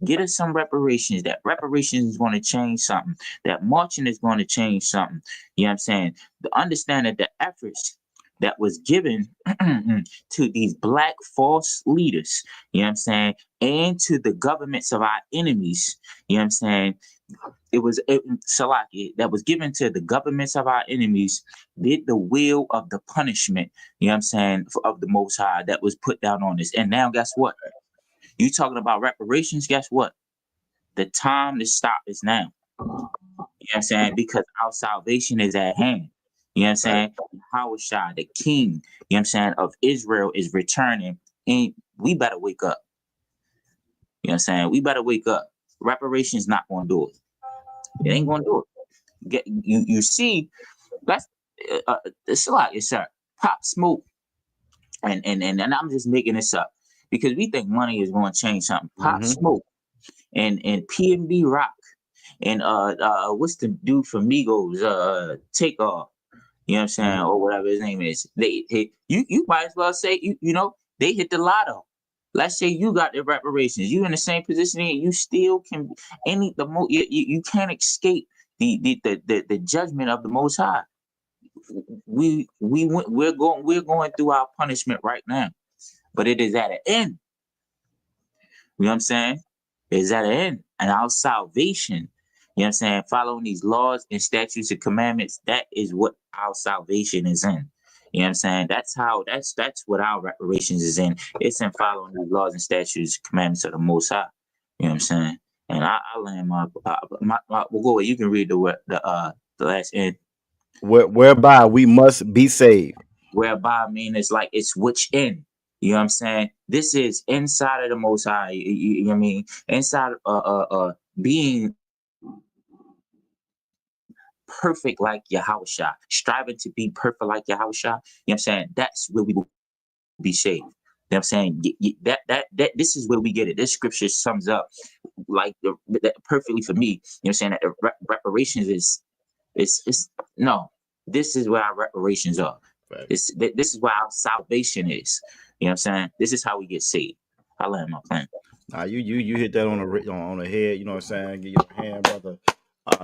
[SPEAKER 3] get us some reparations, that reparations is gonna change something, that marching is gonna change something. You know what I'm saying? To understand that the efforts that was given to these black false leaders, you know what I'm saying, and to the governments of our enemies, you know what I'm saying, Salaki, that was given to the governments of our enemies, did the will of the punishment, you know what I'm saying, of the Most High that was put down on us. And now, guess what? You talking about reparations? Guess what? The time to stop is now. You know what I'm saying? Because our salvation is at hand. You know what I'm saying? Yahushua, the King, you know what I'm saying, of Israel is returning. And we better wake up. You know what I'm saying? We better wake up. Reparations not going to do it. It ain't going to do it. You see, that's it's a lot. It's Pop Smoke, and I'm just making this up because we think money is going to change something. Pop Smoke and PNB Rock and what's the dude from Migos, Takeoff, you know what I'm saying, or whatever his name is. You might as well say you know they hit the lotto. Let's say you got the reparations. You in the same position, and you still can you can't escape the judgment of the Most High. We're going through our punishment right now, but it is at an end. You know what I'm saying? It's at an end, and our salvation. You know what I'm saying? Following these laws and statutes and commandments, that is what our salvation is in. You know what I'm saying? That's what our reparations is in. It's in following the laws and statutes and commandments of the Most High. You know what I'm saying? And I land my we'll go away. You can read the last end.
[SPEAKER 2] Whereby we must be saved.
[SPEAKER 3] Whereby I mean it's like it's which end. You know what I'm saying? This is inside of the Most High. You know what I mean? Inside being perfect like Yahushua, striving to be perfect like Yahushua. You know what I'm saying? That's where we will be saved. know what I'm saying? That this is where we get it. This scripture sums up like that perfectly for me. You know what I'm saying? That reparations is no. This is where our reparations are.
[SPEAKER 2] Right.
[SPEAKER 3] This is where our salvation is. You know what I'm saying? This is how we get saved. I land my plan.
[SPEAKER 2] Nah, you hit that on the head. You know what I'm saying? Get your hand, brother.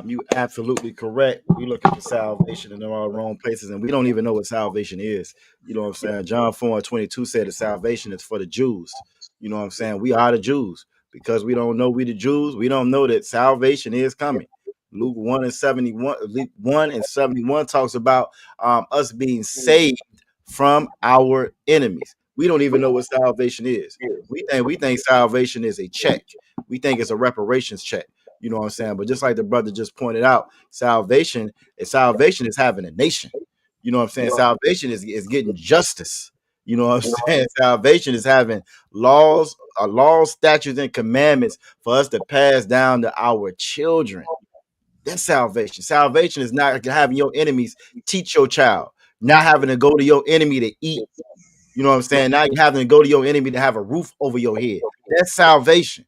[SPEAKER 2] You absolutely correct. We looking for salvation in all wrong places, and we don't even know what salvation is. You know what I'm saying? John 4:22 said that salvation is for the Jews. You know what I'm saying? We are the Jews. Because we don't know we the Jews, we don't know that salvation is coming. Luke 1:71 talks about us being saved from our enemies. We don't even know what salvation is. We think salvation is a check. We think it's a reparations check. You know what I'm saying? But just like the brother just pointed out, salvation is having a nation. You know what I'm saying? Salvation is getting justice. You know what I'm saying? Salvation is having laws, statutes, and commandments for us to pass down to our children. That's salvation. Salvation is not having your enemies teach your child, not having to go to your enemy to eat. You know what I'm saying? Not having to go to your enemy to have a roof over your head. That's salvation.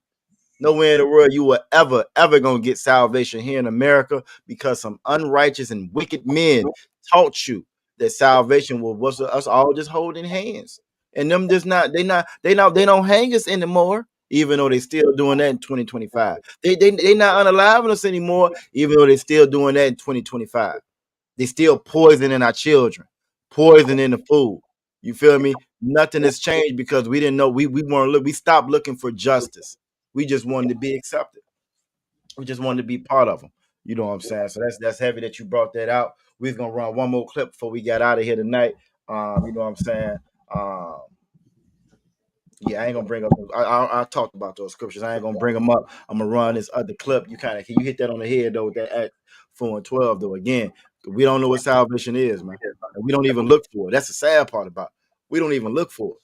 [SPEAKER 2] Nowhere in the world you will ever gonna get salvation here in America because some unrighteous and wicked men taught you that salvation was us all just holding hands. And them just not they don't hang us anymore, even though they still doing that in 2025. They not unaliving us anymore, even though they still doing that in 2025. They still poisoning our children, poisoning the food. You feel me? Nothing has changed because we didn't know we stopped looking for justice. We just wanted to be accepted. We just wanted to be part of them. You know what I'm saying? So that's heavy that you brought that out. We're gonna run one more clip before we get out of here tonight. You know what I'm saying? Yeah, I ain't gonna bring up. I talked about those scriptures. I ain't gonna bring them up. I'm gonna run this other clip. You hit that on the head though with that Act 4:12 though. Again, we don't know what salvation is, man. And we don't even look for it. That's the sad part about it. We don't even look for it.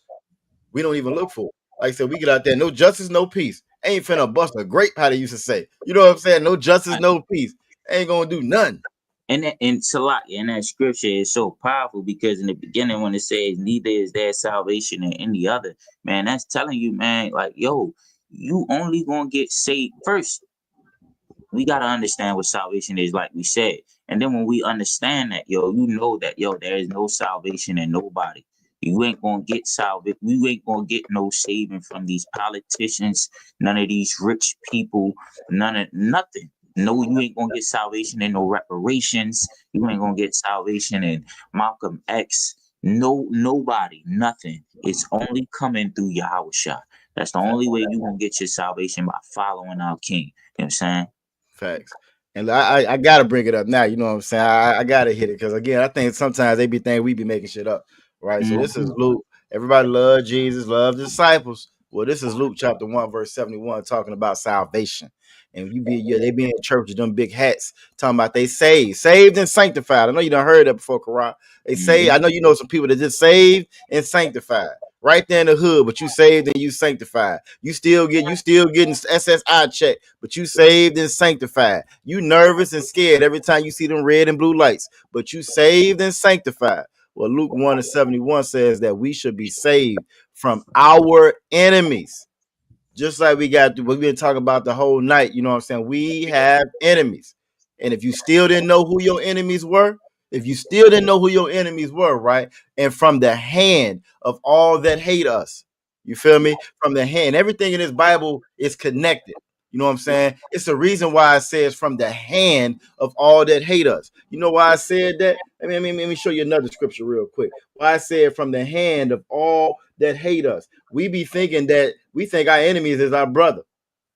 [SPEAKER 2] We don't even look for it. Like I said, we get out there, no justice, no peace. Ain't finna bust a grape, how they used to say. You know what I'm saying? No justice, no peace. Ain't gonna do nothing.
[SPEAKER 3] And Salah, and that scripture is so powerful because in the beginning when it says neither is there salvation in any other, man, that's telling you, man, like, yo, you only gonna get saved first. We gotta understand what salvation is, like we said. And then when we understand that, yo, you know that, yo, there is no salvation in nobody. You ain't gonna get salvation. You ain't gonna get no saving from these politicians, none of these rich people, nothing. No, you ain't gonna get salvation in no reparations. You ain't gonna get salvation in Malcolm X. No, nobody, nothing. It's only coming through Yahushua. That's the only way you gonna get your salvation, by following our King. You know what I'm saying?
[SPEAKER 2] Facts. And I gotta bring it up now. You know what I'm saying? I gotta hit it because again, I think sometimes they be thinking we be making shit up, right? So this is Luke. Everybody love Jesus, love the disciples. Well, this is Luke chapter 1, verse 71, talking about salvation. And they be in church with them big hats talking about they saved and sanctified. I know you done heard that before, Karan. They say, I know you know some people that just saved and sanctified. Right there in the hood, but you saved and you sanctified. You still getting SSI check, but you saved and sanctified. You nervous and scared every time you see them red and blue lights, but you saved and sanctified. Well, Luke 1:71 says that we should be saved from our enemies. Just like we've been talking about the whole night, you know what I'm saying? We have enemies. And if you still didn't know who your enemies were, right? And from the hand of all that hate us, you feel me? From the hand, everything in this Bible is connected. You know what I'm saying? It's the reason why it says from the hand of all that hate us. You know why I said that? Let me show you another scripture real quick. Why I said from the hand of all that hate us. We think our enemies is our brother.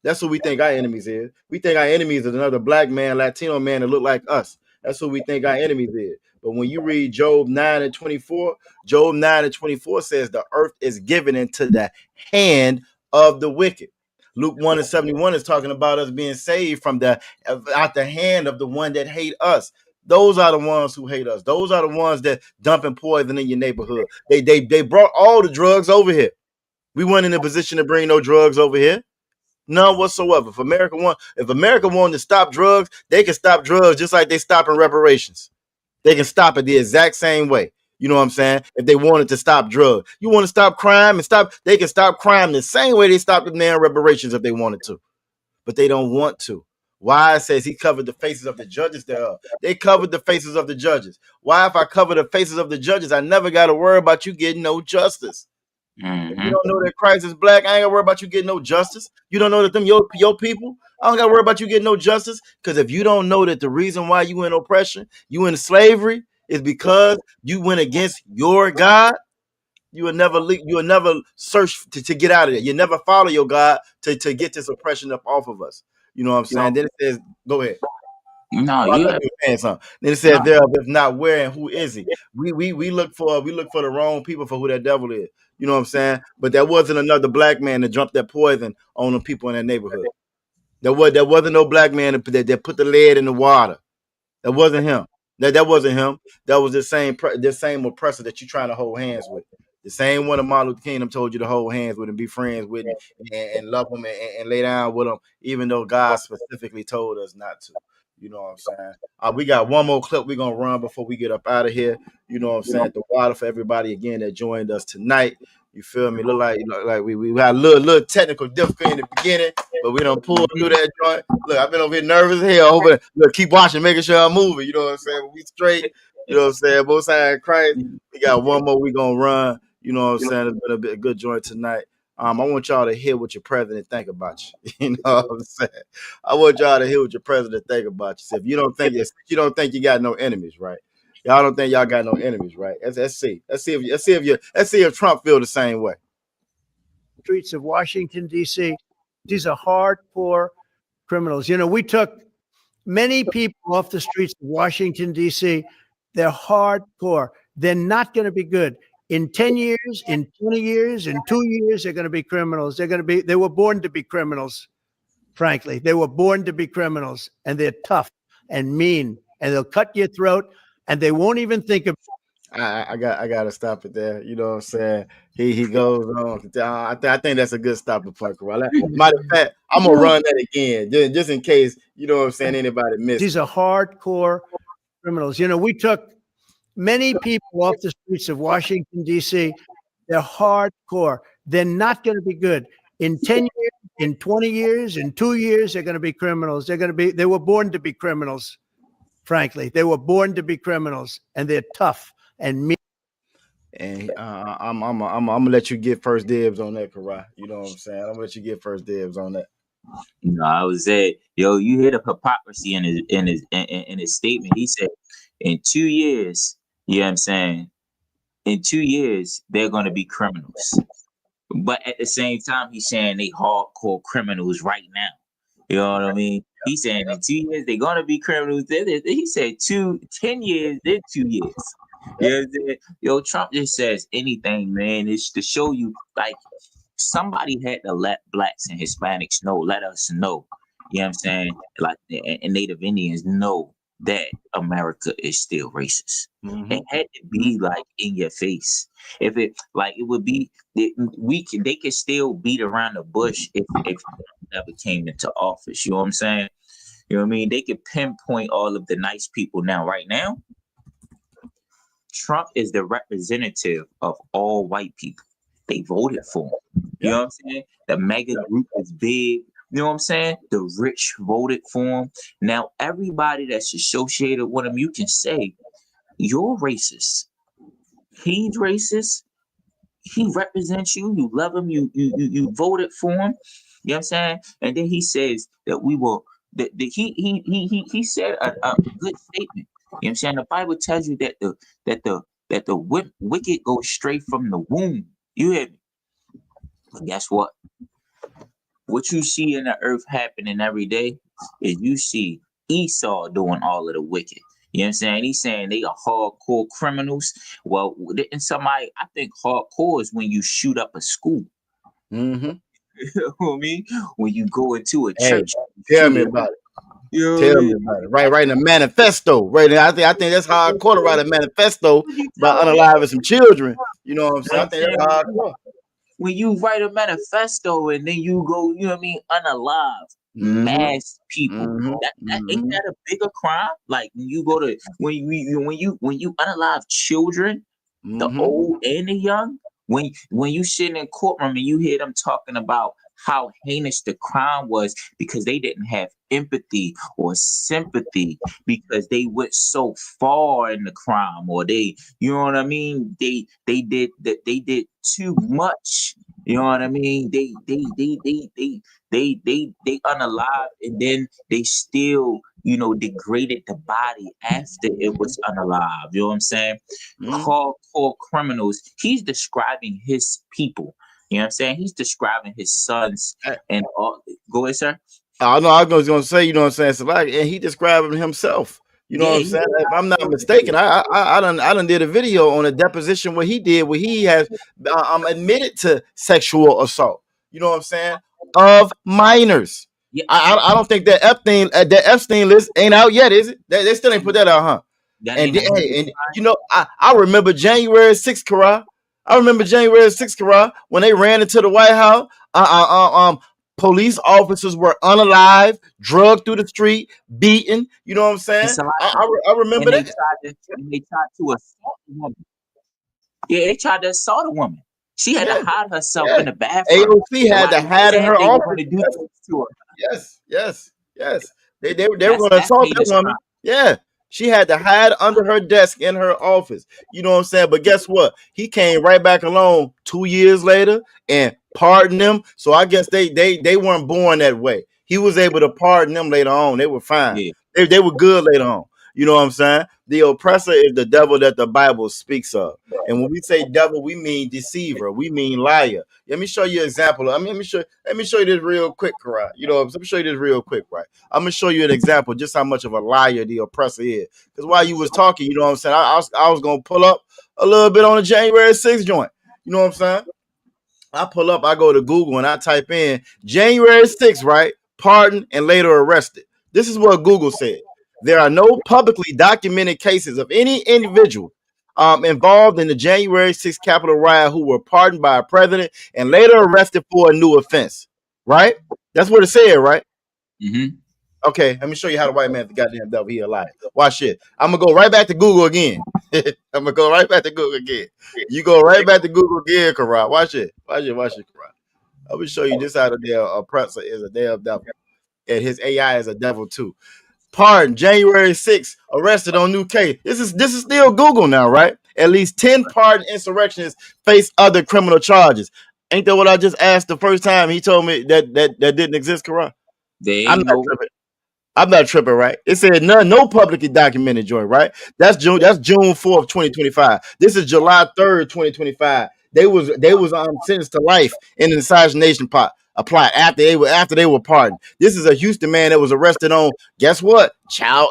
[SPEAKER 2] That's who we think our enemies is. We think our enemies is another black man, Latino man that look like us. That's who we think our enemies is. But when you read Job 9:24 says the earth is given into the hand of the wicked. Luke 1:71 is talking about us being saved from out the hand of the one that hate us. Those are the ones who hate us. Those are the ones that dumping poison in your neighborhood. They brought all the drugs over here. We weren't in a position to bring no drugs over here. None whatsoever. If America wanted to stop drugs, they can stop drugs just like they stopping reparations. They can stop it the exact same way. You know what I'm saying? If they wanted to stop drugs, you want to stop crime and they can stop crime the same way they stopped the damn reparations if they wanted to, but they don't want to. Why? It says he covered the faces of the judges thereof. They covered the faces of the judges. Why? If I cover the faces of the judges, I never got to worry about you getting no justice. If you don't know that Christ is black, I ain't gotta worry about you getting no justice. You don't know that them your people, I don't gotta worry about you getting no justice. Because if you don't know that the reason why you in oppression, you in slavery, is because you went against your God, you will never search to get out of it. You never follow your God to get this oppression up off of us. You know what I'm saying? Then it says, go ahead.
[SPEAKER 3] No,
[SPEAKER 2] Oh, I
[SPEAKER 3] you
[SPEAKER 2] thought
[SPEAKER 3] had
[SPEAKER 2] you were saying something. Then it says
[SPEAKER 3] no.
[SPEAKER 2] thereof, if not where and who is he? We look for the wrong people for who that devil is. You know what I'm saying? But there wasn't another black man that jumped that poison on the people in that neighborhood. There wasn't no black man that put the lead in the water. That wasn't him. That wasn't him. That was the same oppressor that you're trying to hold hands with. The same one of Martin Luther King told you to hold hands with and be friends with and love them and lay down with them, even though God specifically told us not to. You know what I'm saying? We got one more clip we're gonna run before we get up out of here. You know what I'm saying? The water for everybody again that joined us tonight. You feel me? Look like we had a little technical difficulty in the beginning, but we don't pull through that joint. Look, I've been over here nervous as hell. Look, keep watching, making sure I'm moving. You know what I'm saying? But we straight. You know what I'm saying? Both sides of Christ. We got one more we gonna run. You know what I'm saying? It's been a good joint tonight. I want y'all to hear what your president think about you. You know what I'm saying? I want y'all to hear what your president think about you. So if you don't think you got no enemies, right? Y'all don't think y'all got no enemies, right? Let's see. Let's see if Trump feel the same way.
[SPEAKER 12] Streets of Washington, D.C. These are hardcore criminals. You know, we took many people off the streets of Washington, D.C. They're hardcore. They're not going to be good. In 10 years, in 20 years, in 2 years, they're going to be criminals. They were born to be criminals, frankly. They were born to be criminals, and they're tough and mean, and they'll cut your throat, and they won't even think of.
[SPEAKER 2] I gotta stop it there. You know what I'm saying? He goes on. I think that's a good stopping point, Corral. Matter of fact, I'm gonna run that again, just in case, you know what I'm saying, anybody missed.
[SPEAKER 12] These are hardcore criminals. You know, we took many people off the streets of Washington, D.C. They're hardcore. They're not going to be good. In 10 years, in 20 years, in 2 years, they're going to be criminals. They were born to be criminals, frankly. They were born to be criminals, and they're tough and mean.
[SPEAKER 2] And I'm gonna let you get first dibs on that, Karai. You know what I'm saying? I'm gonna let you get first dibs on that.
[SPEAKER 3] You know, I was saying, yo, you hear the hypocrisy in his statement. He said, in 2 years, you know what I'm saying? In 2 years, they're gonna be criminals. But at the same time, he's saying they hardcore criminals right now. You know what I mean? He's saying in 2 years they're gonna be criminals. He said 10 years, then 2 years. You know what I'm saying? Yo, Trump just says anything, man. It's to show you, like, somebody had to let blacks and Hispanics know, let us know. You know what I'm saying? Like, and Native Indians know that America is still racist.
[SPEAKER 2] Mm-hmm.
[SPEAKER 3] It had to be like in your face. If it like it would be, they could still beat around the bush if Trump never came into office. You know what I'm saying? You know what I mean? They could pinpoint all of the nice people now. Right now, Trump is the representative of all white people. They voted for him. You know what I'm saying? The mega group is big. You know what I'm saying? The rich voted for him. Now, everybody that's associated with him, you can say, you're racist. He's racist. He represents you. You love him. You voted for him. You know what I'm saying? And then he says that we will. That he said a good statement. You know what I'm saying? The Bible tells you that the wicked go straight from the womb. You hear me? But guess what? What you see in the earth happening every day is you see Esau doing all of the wicked. You know what I'm saying? He's saying they are hardcore criminals. Well, in somebody, I think hardcore is when you shoot up a school.
[SPEAKER 2] Mm-hmm.
[SPEAKER 3] You know what I mean? When you go into a church.
[SPEAKER 2] Tell me about it. Tell me about it. Right in the manifesto. Right now, I think that's hardcore to write a manifesto about unaliving some children. You know what I'm saying? I think that's hardcore.
[SPEAKER 3] When you write a manifesto and then you go, you know what I mean, unalive mass people. Ain't that a bigger crime? Like when you go to when you unalive children, the old and the young. When you sit in a courtroom and you hear them talking about how heinous the crime was because they didn't have empathy or sympathy because they went so far in the crime, or they, you know what I mean? They did that. They did too much. You know what I mean? They unalive, and then they still, degraded the body after it was unalive. You know what I'm saying? Call criminals. He's describing his people. You know what I'm saying? He's describing his sons and all. Go ahead, sir.
[SPEAKER 2] I know I was going to say, you know what I'm saying? So like, and he described him himself. You know what I'm saying? If I'm not mistaken, I done did a video on a deposition where he has admitted to sexual assault. You know what I'm saying? Of minors.
[SPEAKER 3] Yeah.
[SPEAKER 2] I don't think that Epstein list ain't out yet, is it? They still ain't put that out, huh? And you know, I remember January 6th, Kara. I remember January 6th, Kara, when they ran into the White House. Police officers were unalive, drugged through the street, beaten. You know what I'm saying? I remember that.
[SPEAKER 3] They tried to assault a woman. Yeah, they tried to assault a woman. She had to hide herself in the bathroom.
[SPEAKER 2] AOC had to hide in her office. Yes. They were going to assault that woman. Yeah. She had to hide under her desk in her office. You know what I'm saying? But guess what? He came right back along 2 years later and pardoned them. So I guess they weren't born that way. He was able to pardon them later on. They were fine. Yeah. They were good later on. You know what I'm saying? The oppressor is the devil that the Bible speaks of. And when we say devil, we mean deceiver. We mean liar. Let me show you an example. Let me show you this real quick, Karai. You know, let me show you this real quick, right? I'm gonna show you an example just how much of a liar the oppressor is. Because while you was talking, you know what I'm saying, I was gonna pull up a little bit on the January 6th joint. You know what I'm saying? I pull up, I go to Google and I type in January 6th, right? Pardoned and later arrested. This is what Google said. There are no publicly documented cases of any individual involved in the January 6th Capitol riot who were pardoned by a president and later arrested for a new offense. Right? That's what it said, right? Okay, let me show you how the white man, the goddamn devil, he a liar. Watch it. I'm gonna go right back to Google again. I'm gonna go right back to Google again. You go right back to Google again, Karai. Watch it, Karai. I'm gonna show you this how the damn oppressor is a damn devil, and his AI is a devil too. Pardon, January 6th, arrested on new case. This is still Google now, right? At least 10 pardoned insurrectionists face other criminal charges. Ain't that what I just asked the first time? He told me that didn't exist, Karai. I'm not tripping, right? It said no publicly documented joint, right? That's June 4th, 2025. This is July 3rd, 2025. They was sentenced to life in the assassination plot applied after they were pardoned. This is a Houston man that was arrested on, guess what? Child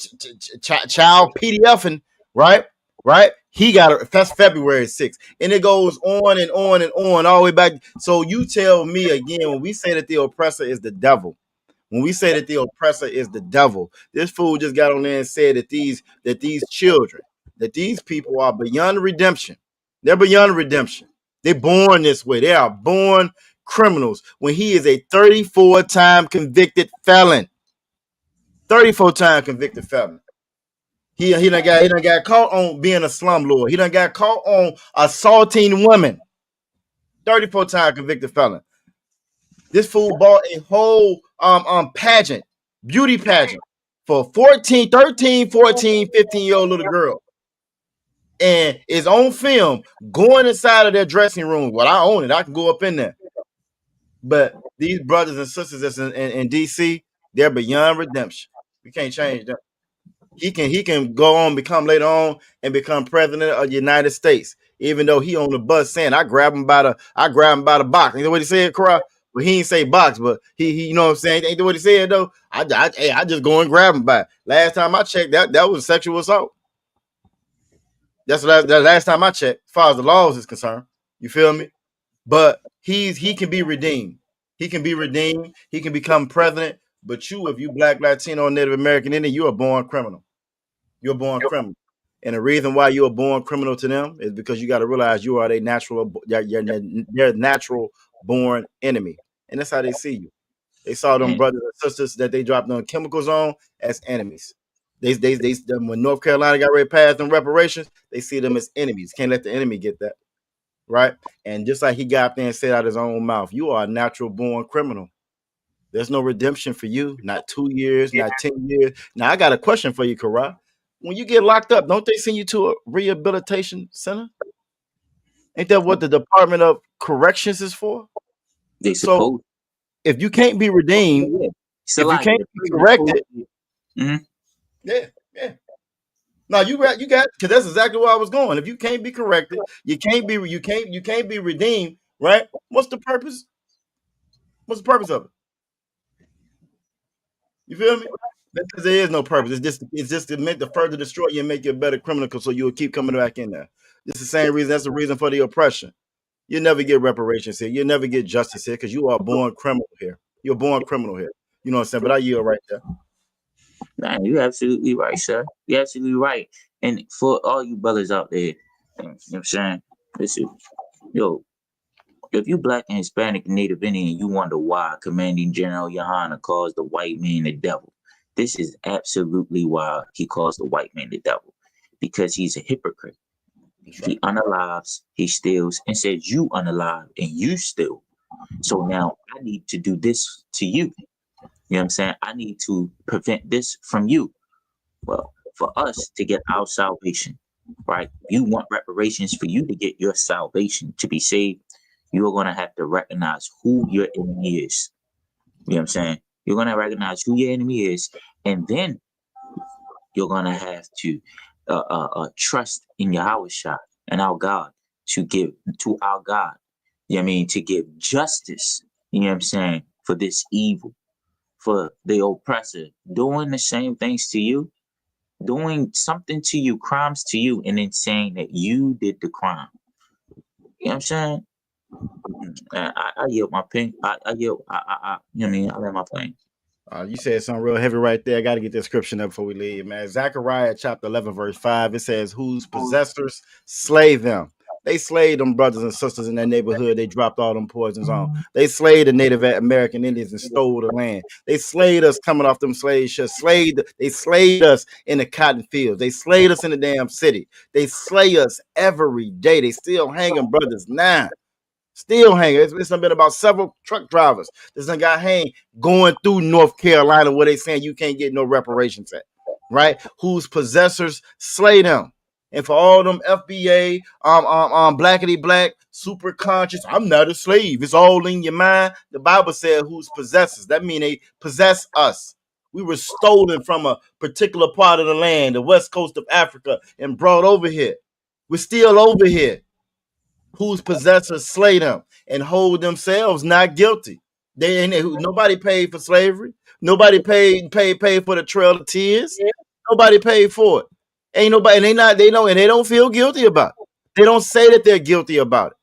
[SPEAKER 2] PDFing, right? He got that's February 6th. And it goes on and on and on all the way back. So you tell me again, when we say that the oppressor is the devil, when we say that the oppressor is the devil, this fool just got on there and said that these children, that these people are beyond redemption. They're beyond redemption. They're born this way. They are born criminals when he is a 34-time convicted felon. 34-time convicted felon. He done got caught on being a slumlord. He done got caught on assaulting women. 34-time convicted felon. This fool bought a whole pageant, beauty pageant for 13, 14, 15-year-old little girl. And is on film going inside of their dressing room. Well, I own it. I can go up in there. But these brothers and sisters that's in DC, they're beyond redemption. We can't change them. He can go on, become later on and become president of the United States, even though he on the bus saying, I grab him by the box. You know what he said, Karai? Well, he ain't say box, but he you know what I'm saying? Ain't that what he said though? I just go and grab him by it. Last time I checked, that was sexual assault. That's the last time I checked, as far as the laws is concerned. You feel me? But he can be redeemed. He can be redeemed. He can become president. But you, if you Black, Latino, Native American Indian, you're a born criminal. You're a born criminal. And the reason why you're a born criminal to them is because you got to realize you are their natural born enemy. And that's how they see you. They saw them brothers and sisters that they dropped on chemicals on as enemies. When North Carolina got ready to pass them reparations, they see them as enemies. Can't let the enemy get that, right? And just like he got there and said out his own mouth, you are a natural born criminal. There's no redemption for you. Not 2 years, not 10 years. Now I got a question for you, Kara. When you get locked up, don't they send you to a rehabilitation center? Ain't that what the Department of Corrections is for?
[SPEAKER 3] They
[SPEAKER 2] So
[SPEAKER 3] supposed.
[SPEAKER 2] if you can't be redeemed,
[SPEAKER 3] Yeah.
[SPEAKER 2] if you can't be corrected,
[SPEAKER 3] Mm-hmm.
[SPEAKER 2] yeah. No, you got because that's exactly where I was going. If you can't be corrected, you can't be redeemed, right? What's the purpose? What's the purpose of it? You feel me? Because there is no purpose. It's just meant to further destroy you and make you a better criminal, so you'll keep coming back in there. It's the same reason. That's the reason for the oppression. You'll never get reparations here. You'll never get justice here because you are born criminal here. You're born criminal here. You know what I'm saying? But I yield right there.
[SPEAKER 3] Nah, you're absolutely right, sir. You're absolutely right. And for all you brothers out there, you know what I'm saying? Listen, yo, if you black and Hispanic and Native Indian, you wonder why Commanding General Yohana calls the white man the devil. This is absolutely why he calls the white man the devil. Because he's a hypocrite. He unalives, he steals, and says you unalive and you steal. So now I need to do this to you. You know what I'm saying? I need to prevent this from you. Well, for us to get our salvation, right? You want reparations for you to get your salvation to be saved. You're going to have to recognize who your enemy is. You know what I'm saying? You're going to recognize who your enemy is. And then you're going to have to trust in Yahweh Shah and our God to give to our God. You know what I mean? To give justice, you know what I'm saying, for this evil, for the oppressor doing the same things to you, doing something to you, crimes to you, and then saying that you did the crime. You know what I'm saying? I yield my pen. I yield. You know what I mean? I let my plane.
[SPEAKER 2] You said something real heavy right there. I got to get the description up before we leave, man. Zechariah chapter 11, verse 5, it says, whose possessors slay them. They slayed them brothers and sisters in that neighborhood. They dropped all them poisons on. They slayed the Native American Indians and stole the land. They slayed us coming off them slave ships. They slayed us in the cotton fields. They slayed us in the damn city. They slay us every day. They still hanging brothers now. Still hanging. It's been about several truck drivers. This done got hanged going through North Carolina where they saying you can't get no reparations at, right? Whose possessors slay them. And for all them FBA, blackity black, super conscious, I'm not a slave. It's all in your mind. The Bible said whose possessors. That means they possess us. We were stolen from a particular part of the land, the west coast of Africa, and brought over here. We're still over here. Whose possessors slay them and hold themselves not guilty. Nobody paid for slavery. Nobody paid for the Trail of Tears. Nobody paid for it. Ain't nobody. They don't feel guilty about it. They don't say that they're guilty about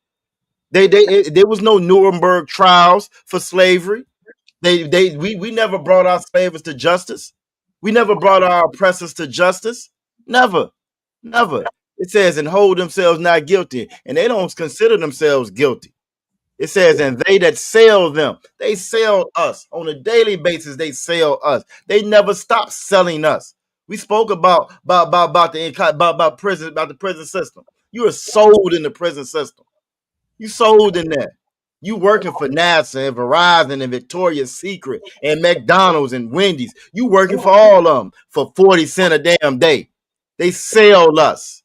[SPEAKER 2] it. There was no Nuremberg trials for slavery. We never brought our slavers to justice. We never brought our oppressors to justice. Never. It says, and hold themselves not guilty, and they don't consider themselves guilty. It says, and they that sell them, they sell us on a daily basis. They sell us. They never stop selling us. We spoke about the prison system. You are sold in the prison system. You sold in there. You working for NASA and Verizon and Victoria's Secret and McDonald's and Wendy's. You working for all of them for 40 cents a damn day. They sell us.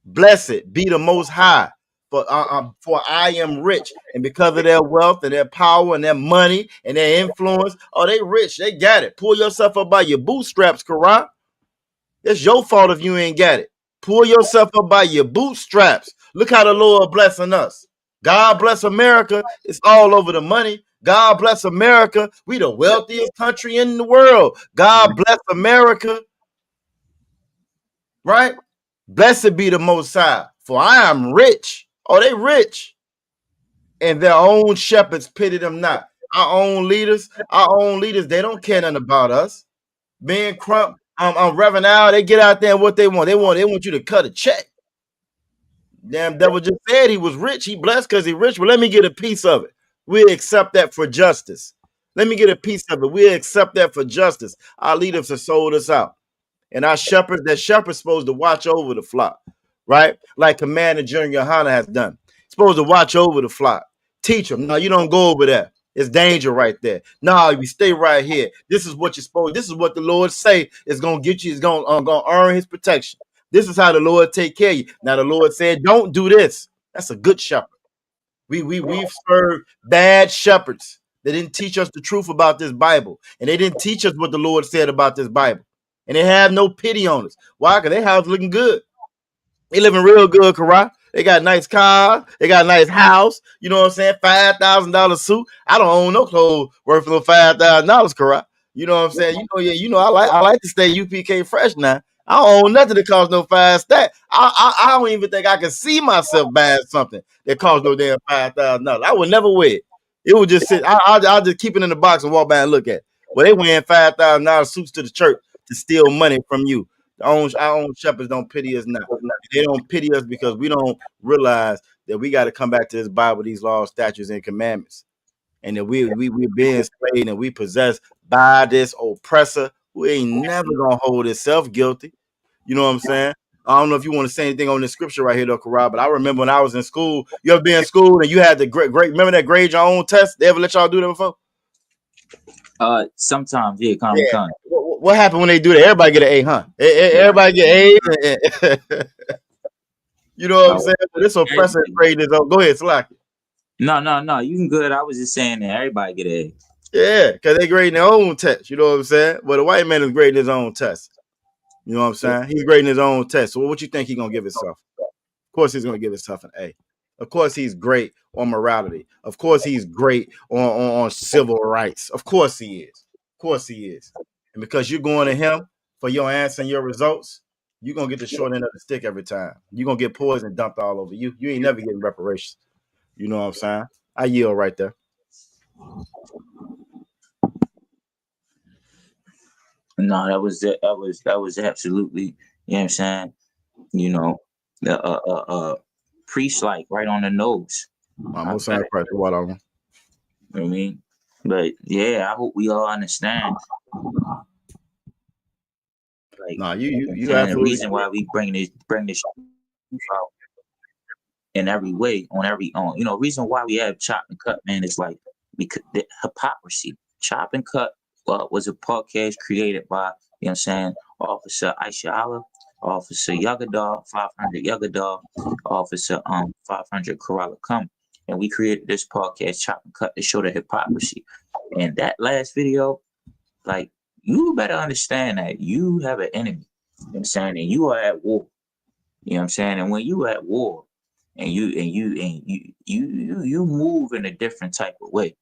[SPEAKER 2] Blessed be the Most High, for I am rich, and because of their wealth and their power and their money and their influence, they rich. They got it. Pull yourself up by your bootstraps, Kara. It's your fault if you ain't got it. Pull yourself up by your bootstraps. Look how the Lord blessing us. God bless America. It's all over the money. God bless America. We the wealthiest country in the world. God bless America. Right? Blessed be the Most High, for I am rich. Oh, they rich. And their own shepherds pity them not. Our own leaders, they don't care nothing about us. Being Crump, Reverend Al, they get out there and what they want. They want you to cut a check. Damn devil just said he was rich. He blessed because he rich. Well, let me get a piece of it. We accept that for justice. Let me get a piece of it. We accept that for justice. Our leaders have sold us out. And our shepherds, that shepherd's supposed to watch over the flock, right? Like Commander General Yohana has done. Supposed to watch over the flock. Teach them. No, you don't go over there. It's danger right there. No, you stay right here. This is what you're supposed. This is what the Lord say is gonna get you. Is gonna earn His protection. This is how the Lord take care of you. Now the Lord said, "Don't do this." That's a good shepherd. We've served bad shepherds. They didn't teach us the truth about this Bible, and they didn't teach us what the Lord said about this Bible. And they have no pity on us. Why? Because their house looking good. They living real good, Kara. They got nice cars. They got a nice house. You know what I'm saying? $5,000 suit. I don't own no clothes worth no $5,000, Kara. You know what I'm saying? I like to stay UPK fresh now. I don't own nothing that costs no 5 stack. I don't even think I can see myself buying something that costs no damn $5,000. I would never wear it. It would just sit. I'll just keep it in the box and walk by and look at it. Well, they wearing $5,000 suits to the church to steal money from you. Our own shepherds don't pity us now. They don't pity us because we don't realize that we got to come back to this Bible, these laws, statutes, and commandments, and that we're being enslaved and we possessed by this oppressor who ain't never gonna hold himself guilty. You know what I'm saying? I don't know if you want to say anything on this scripture right here, though, Karab, but I remember when I was in school. You ever been in school and you had the great remember that grade your own test? They ever let y'all do that before?
[SPEAKER 3] Sometimes, yeah,
[SPEAKER 2] Yeah. What happened when they do that? Everybody get an A, huh? Everybody get A's. You know what I'm saying? But this oppressor grade is on. Go ahead, Slack.
[SPEAKER 3] No. You can good. I was just saying that everybody get A.
[SPEAKER 2] Yeah, because they grading their own test. You know what I'm saying? But the white man is grading his own test. You know what I'm saying? He's grading his own test. So what you think he's gonna give himself? Of course he's gonna give himself an A. Of course he's great on morality. Of course he's great on civil rights. Of course he is. Of course he is. And because you're going to him for your answer and your results, you're gonna get the short end of the stick every time. You're gonna get poison dumped all over you. You ain't never getting reparations. You know what I'm saying? I yield right there.
[SPEAKER 3] No, that was absolutely, you know what I'm saying? You know, the priest like right on the nose.
[SPEAKER 2] I'm gonna say right what I want.
[SPEAKER 3] You know what I mean? But yeah, I hope we all understand. Like,
[SPEAKER 2] nah, you
[SPEAKER 3] the reason why we bring this out in every way, reason why we have Chop and Cut, man, is like because the hypocrisy. Chop and Cut was a podcast created by, you know what I'm saying, Officer Aisha Allah, Officer Yagadar, 500 Yagadar, Officer 500 Kerala Come. And we created this podcast, Chop and Cut, to show the hypocrisy. And that last video, like, you better understand that you have an enemy. You know what I'm saying? And you are at war. You know what I'm saying? And when you are at war and you move in a different type of way.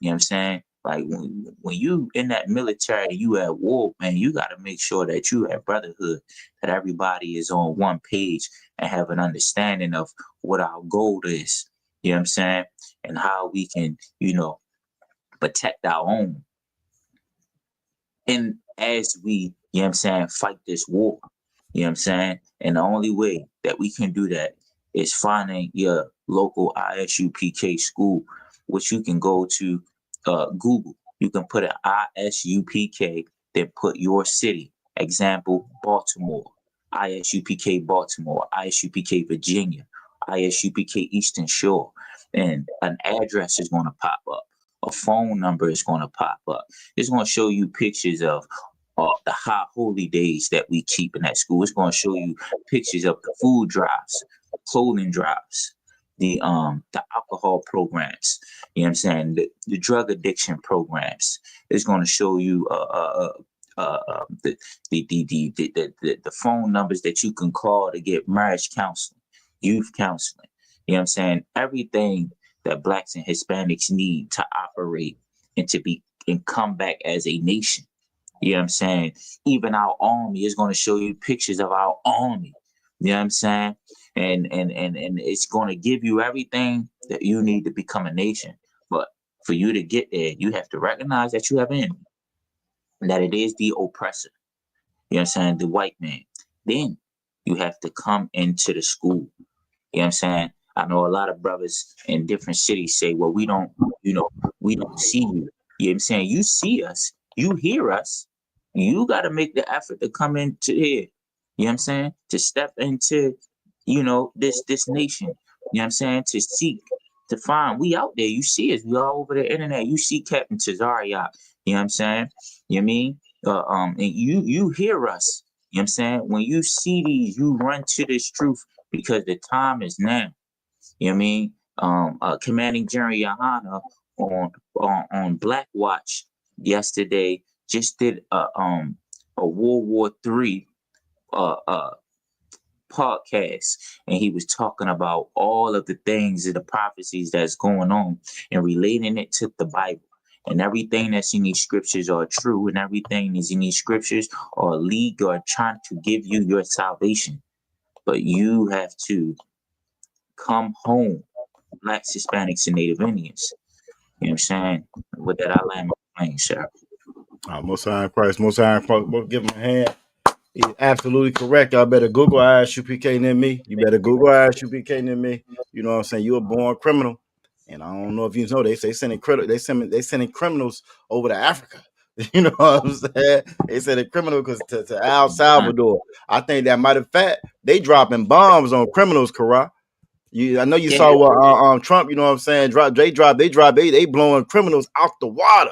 [SPEAKER 3] You know what I'm saying? Like when you in that military, you at war, man, you got to make sure that you have brotherhood, that everybody is on one page and have an understanding of what our goal is. You know what I'm saying? And how we can, protect our own. And as we, you know what I'm saying, fight this war, you know what I'm saying? And the only way that we can do that is finding your local ISUPK school, which you can go to Google. You can put an ISUPK, then put your city. Example, Baltimore, ISUPK Baltimore, ISUPK Virginia, ISUPK Eastern Shore. And an address is going to pop up. A phone number is going to pop up. It's going to show you pictures of the high holy days that we keep in that school. It's going to show you pictures of the food drives, clothing drives, the alcohol programs. You know what I'm saying? The drug addiction programs. It's going to show you the phone numbers that you can call to get marriage counseling, youth counseling. You know what I'm saying? Everything that Blacks and Hispanics need to operate and to be and come back as a nation. You know what I'm saying? Even our army is going to show you pictures of our army. You know what I'm saying? And it's going to give you everything that you need to become a nation. But for you to get there, you have to recognize that you have an enemy, and that it is the oppressor. You know what I'm saying? The white man. Then you have to come into the school. You know what I'm saying? I know a lot of brothers in different cities say, well, we don't see you. You know what I'm saying? You see us, you hear us, you got to make the effort to come into here. You know what I'm saying? To step into, this nation. You know what I'm saying? To seek, to find. We out there. You see us. We all over the internet. You see Captain Tazariak. You know what I'm saying? You know what I mean? And you hear us. You know what I'm saying? When you see these, you run to this truth because the time is now. You know what I mean? Commanding General Yohana on Black Watch yesterday just did a World War III podcast, and he was talking about all of the things of the prophecies that's going on and relating it to the Bible. And everything that's in these scriptures are true, and everything that's in these scriptures are legal or trying to give you your salvation. But you have to come home, Blacks, Hispanics, and Native Indians. You know what I'm saying? With that, I land my plane, sir.
[SPEAKER 2] Most High in Christ, Most High in Christ. Give him a hand. He's absolutely correct. Y'all better Google ISUPK than me. You better Google ISUPK than me. You know what I'm saying? You're a born criminal. And I don't know if you know, they sending criminals over to Africa. You know what I'm saying? They sending criminals to El Salvador. I think that matter of fact, they dropping bombs on criminals, Kara. I know you saw what Trump, you know what I'm saying? They blowing criminals out the water.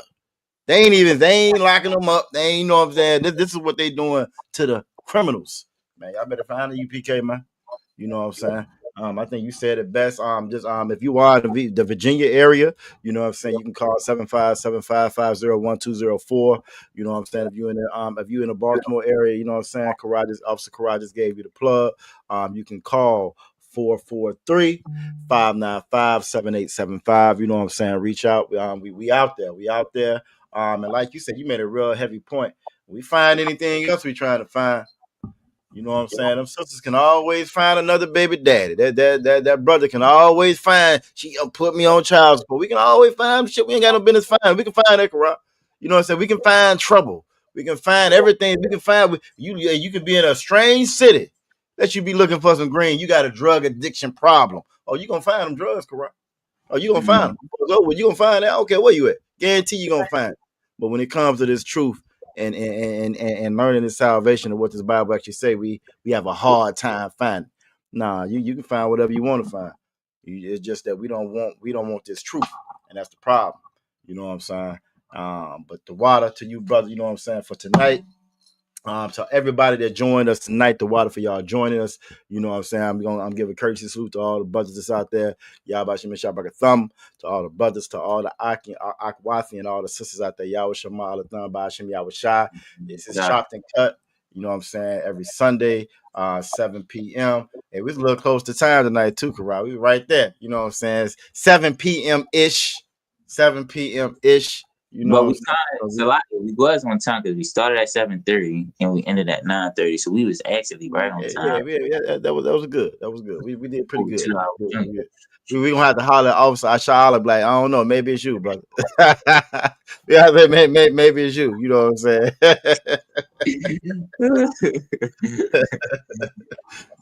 [SPEAKER 2] They ain't locking them up. They ain't, you know what I'm saying? This is what they doing to the criminals. Man, y'all better find the UPK, man. You know what I'm saying? I think you said it best. If you are in the Virginia area, you know what I'm saying, you can call 757-550-1204. You know what I'm saying? If you in the Baltimore area, you know what I'm saying, Officer Carrages gave you the plug. You can call 443-595-7875. You know what I'm saying? Reach out. We out there. We out there. And like you said, you made a real heavy point. We find anything else we trying to find. You know what I'm saying? Them sisters can always find another baby daddy. That brother can always find, she put me on child support. We can always find shit we ain't got no business finding. We can find that, corrupt. You know what I'm saying? We can find trouble. We can find everything. We can find you can be in a strange city that you be looking for some green. You got a drug addiction problem. Oh, you gonna find them drugs, corrupt. Oh, you gonna find them. So you gonna find that? Okay, where you at? Guarantee you gonna find it. But when it comes to this truth and learning the salvation of what this Bible actually say, we have a hard time finding. Nah, you can find whatever you want to find. It's just that we don't want this truth, and that's the problem. You know what I'm saying? But the water to you, brother, you know what I'm saying, for tonight. To everybody that joined us tonight, the water for y'all joining us. You know what I'm saying? I'm giving courtesy salute to all the brothers that's out there. Y'all about to shop like a thumb to all the brothers, to all the Akwathi and all the sisters out there. Y'all Shema all the thumb by Hashem Yahweh Shai. This is chopped and cut. You know what I'm saying? Every Sunday, 7 p.m. Hey, we was a little close to time tonight too, Karai. We were right there. You know what I'm saying? It's 7 p.m. ish. 7 p.m. ish. You know,
[SPEAKER 3] but we was on time because we started at 7:30 and we ended at 9:30, so we was actually right on time.
[SPEAKER 2] Yeah, that was good. That was good. We did pretty good. We gonna have to holler at Officer Ashala, like, I don't know, maybe it's you, brother. Yeah, maybe it's you. You know what I'm saying?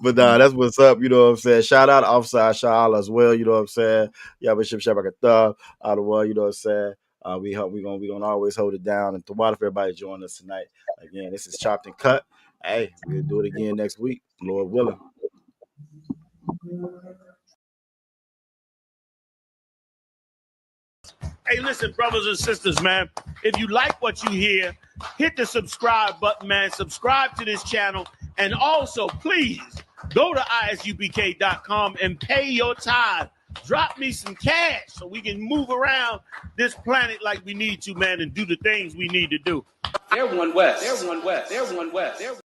[SPEAKER 2] But that's what's up. You know what I'm saying? Shout out to Officer Ashala as well. You know what I'm saying? Yeah, Bishop Shabakatha out of one. You know what I'm saying? We gonna always hold it down. And to water for everybody joining us tonight. Again, this is Chopped and Cut. Hey, we'll do it again next week, Lord willing.
[SPEAKER 1] Hey, listen, brothers and sisters, man. If you like what you hear, hit the subscribe button, man. Subscribe to this channel. And also, please, go to isupk.com and pay your tithe. Drop me some cash so we can move around this planet like we need to, man, and do the things we need to do.
[SPEAKER 13] They're one West. They're one West. They're one West. They're one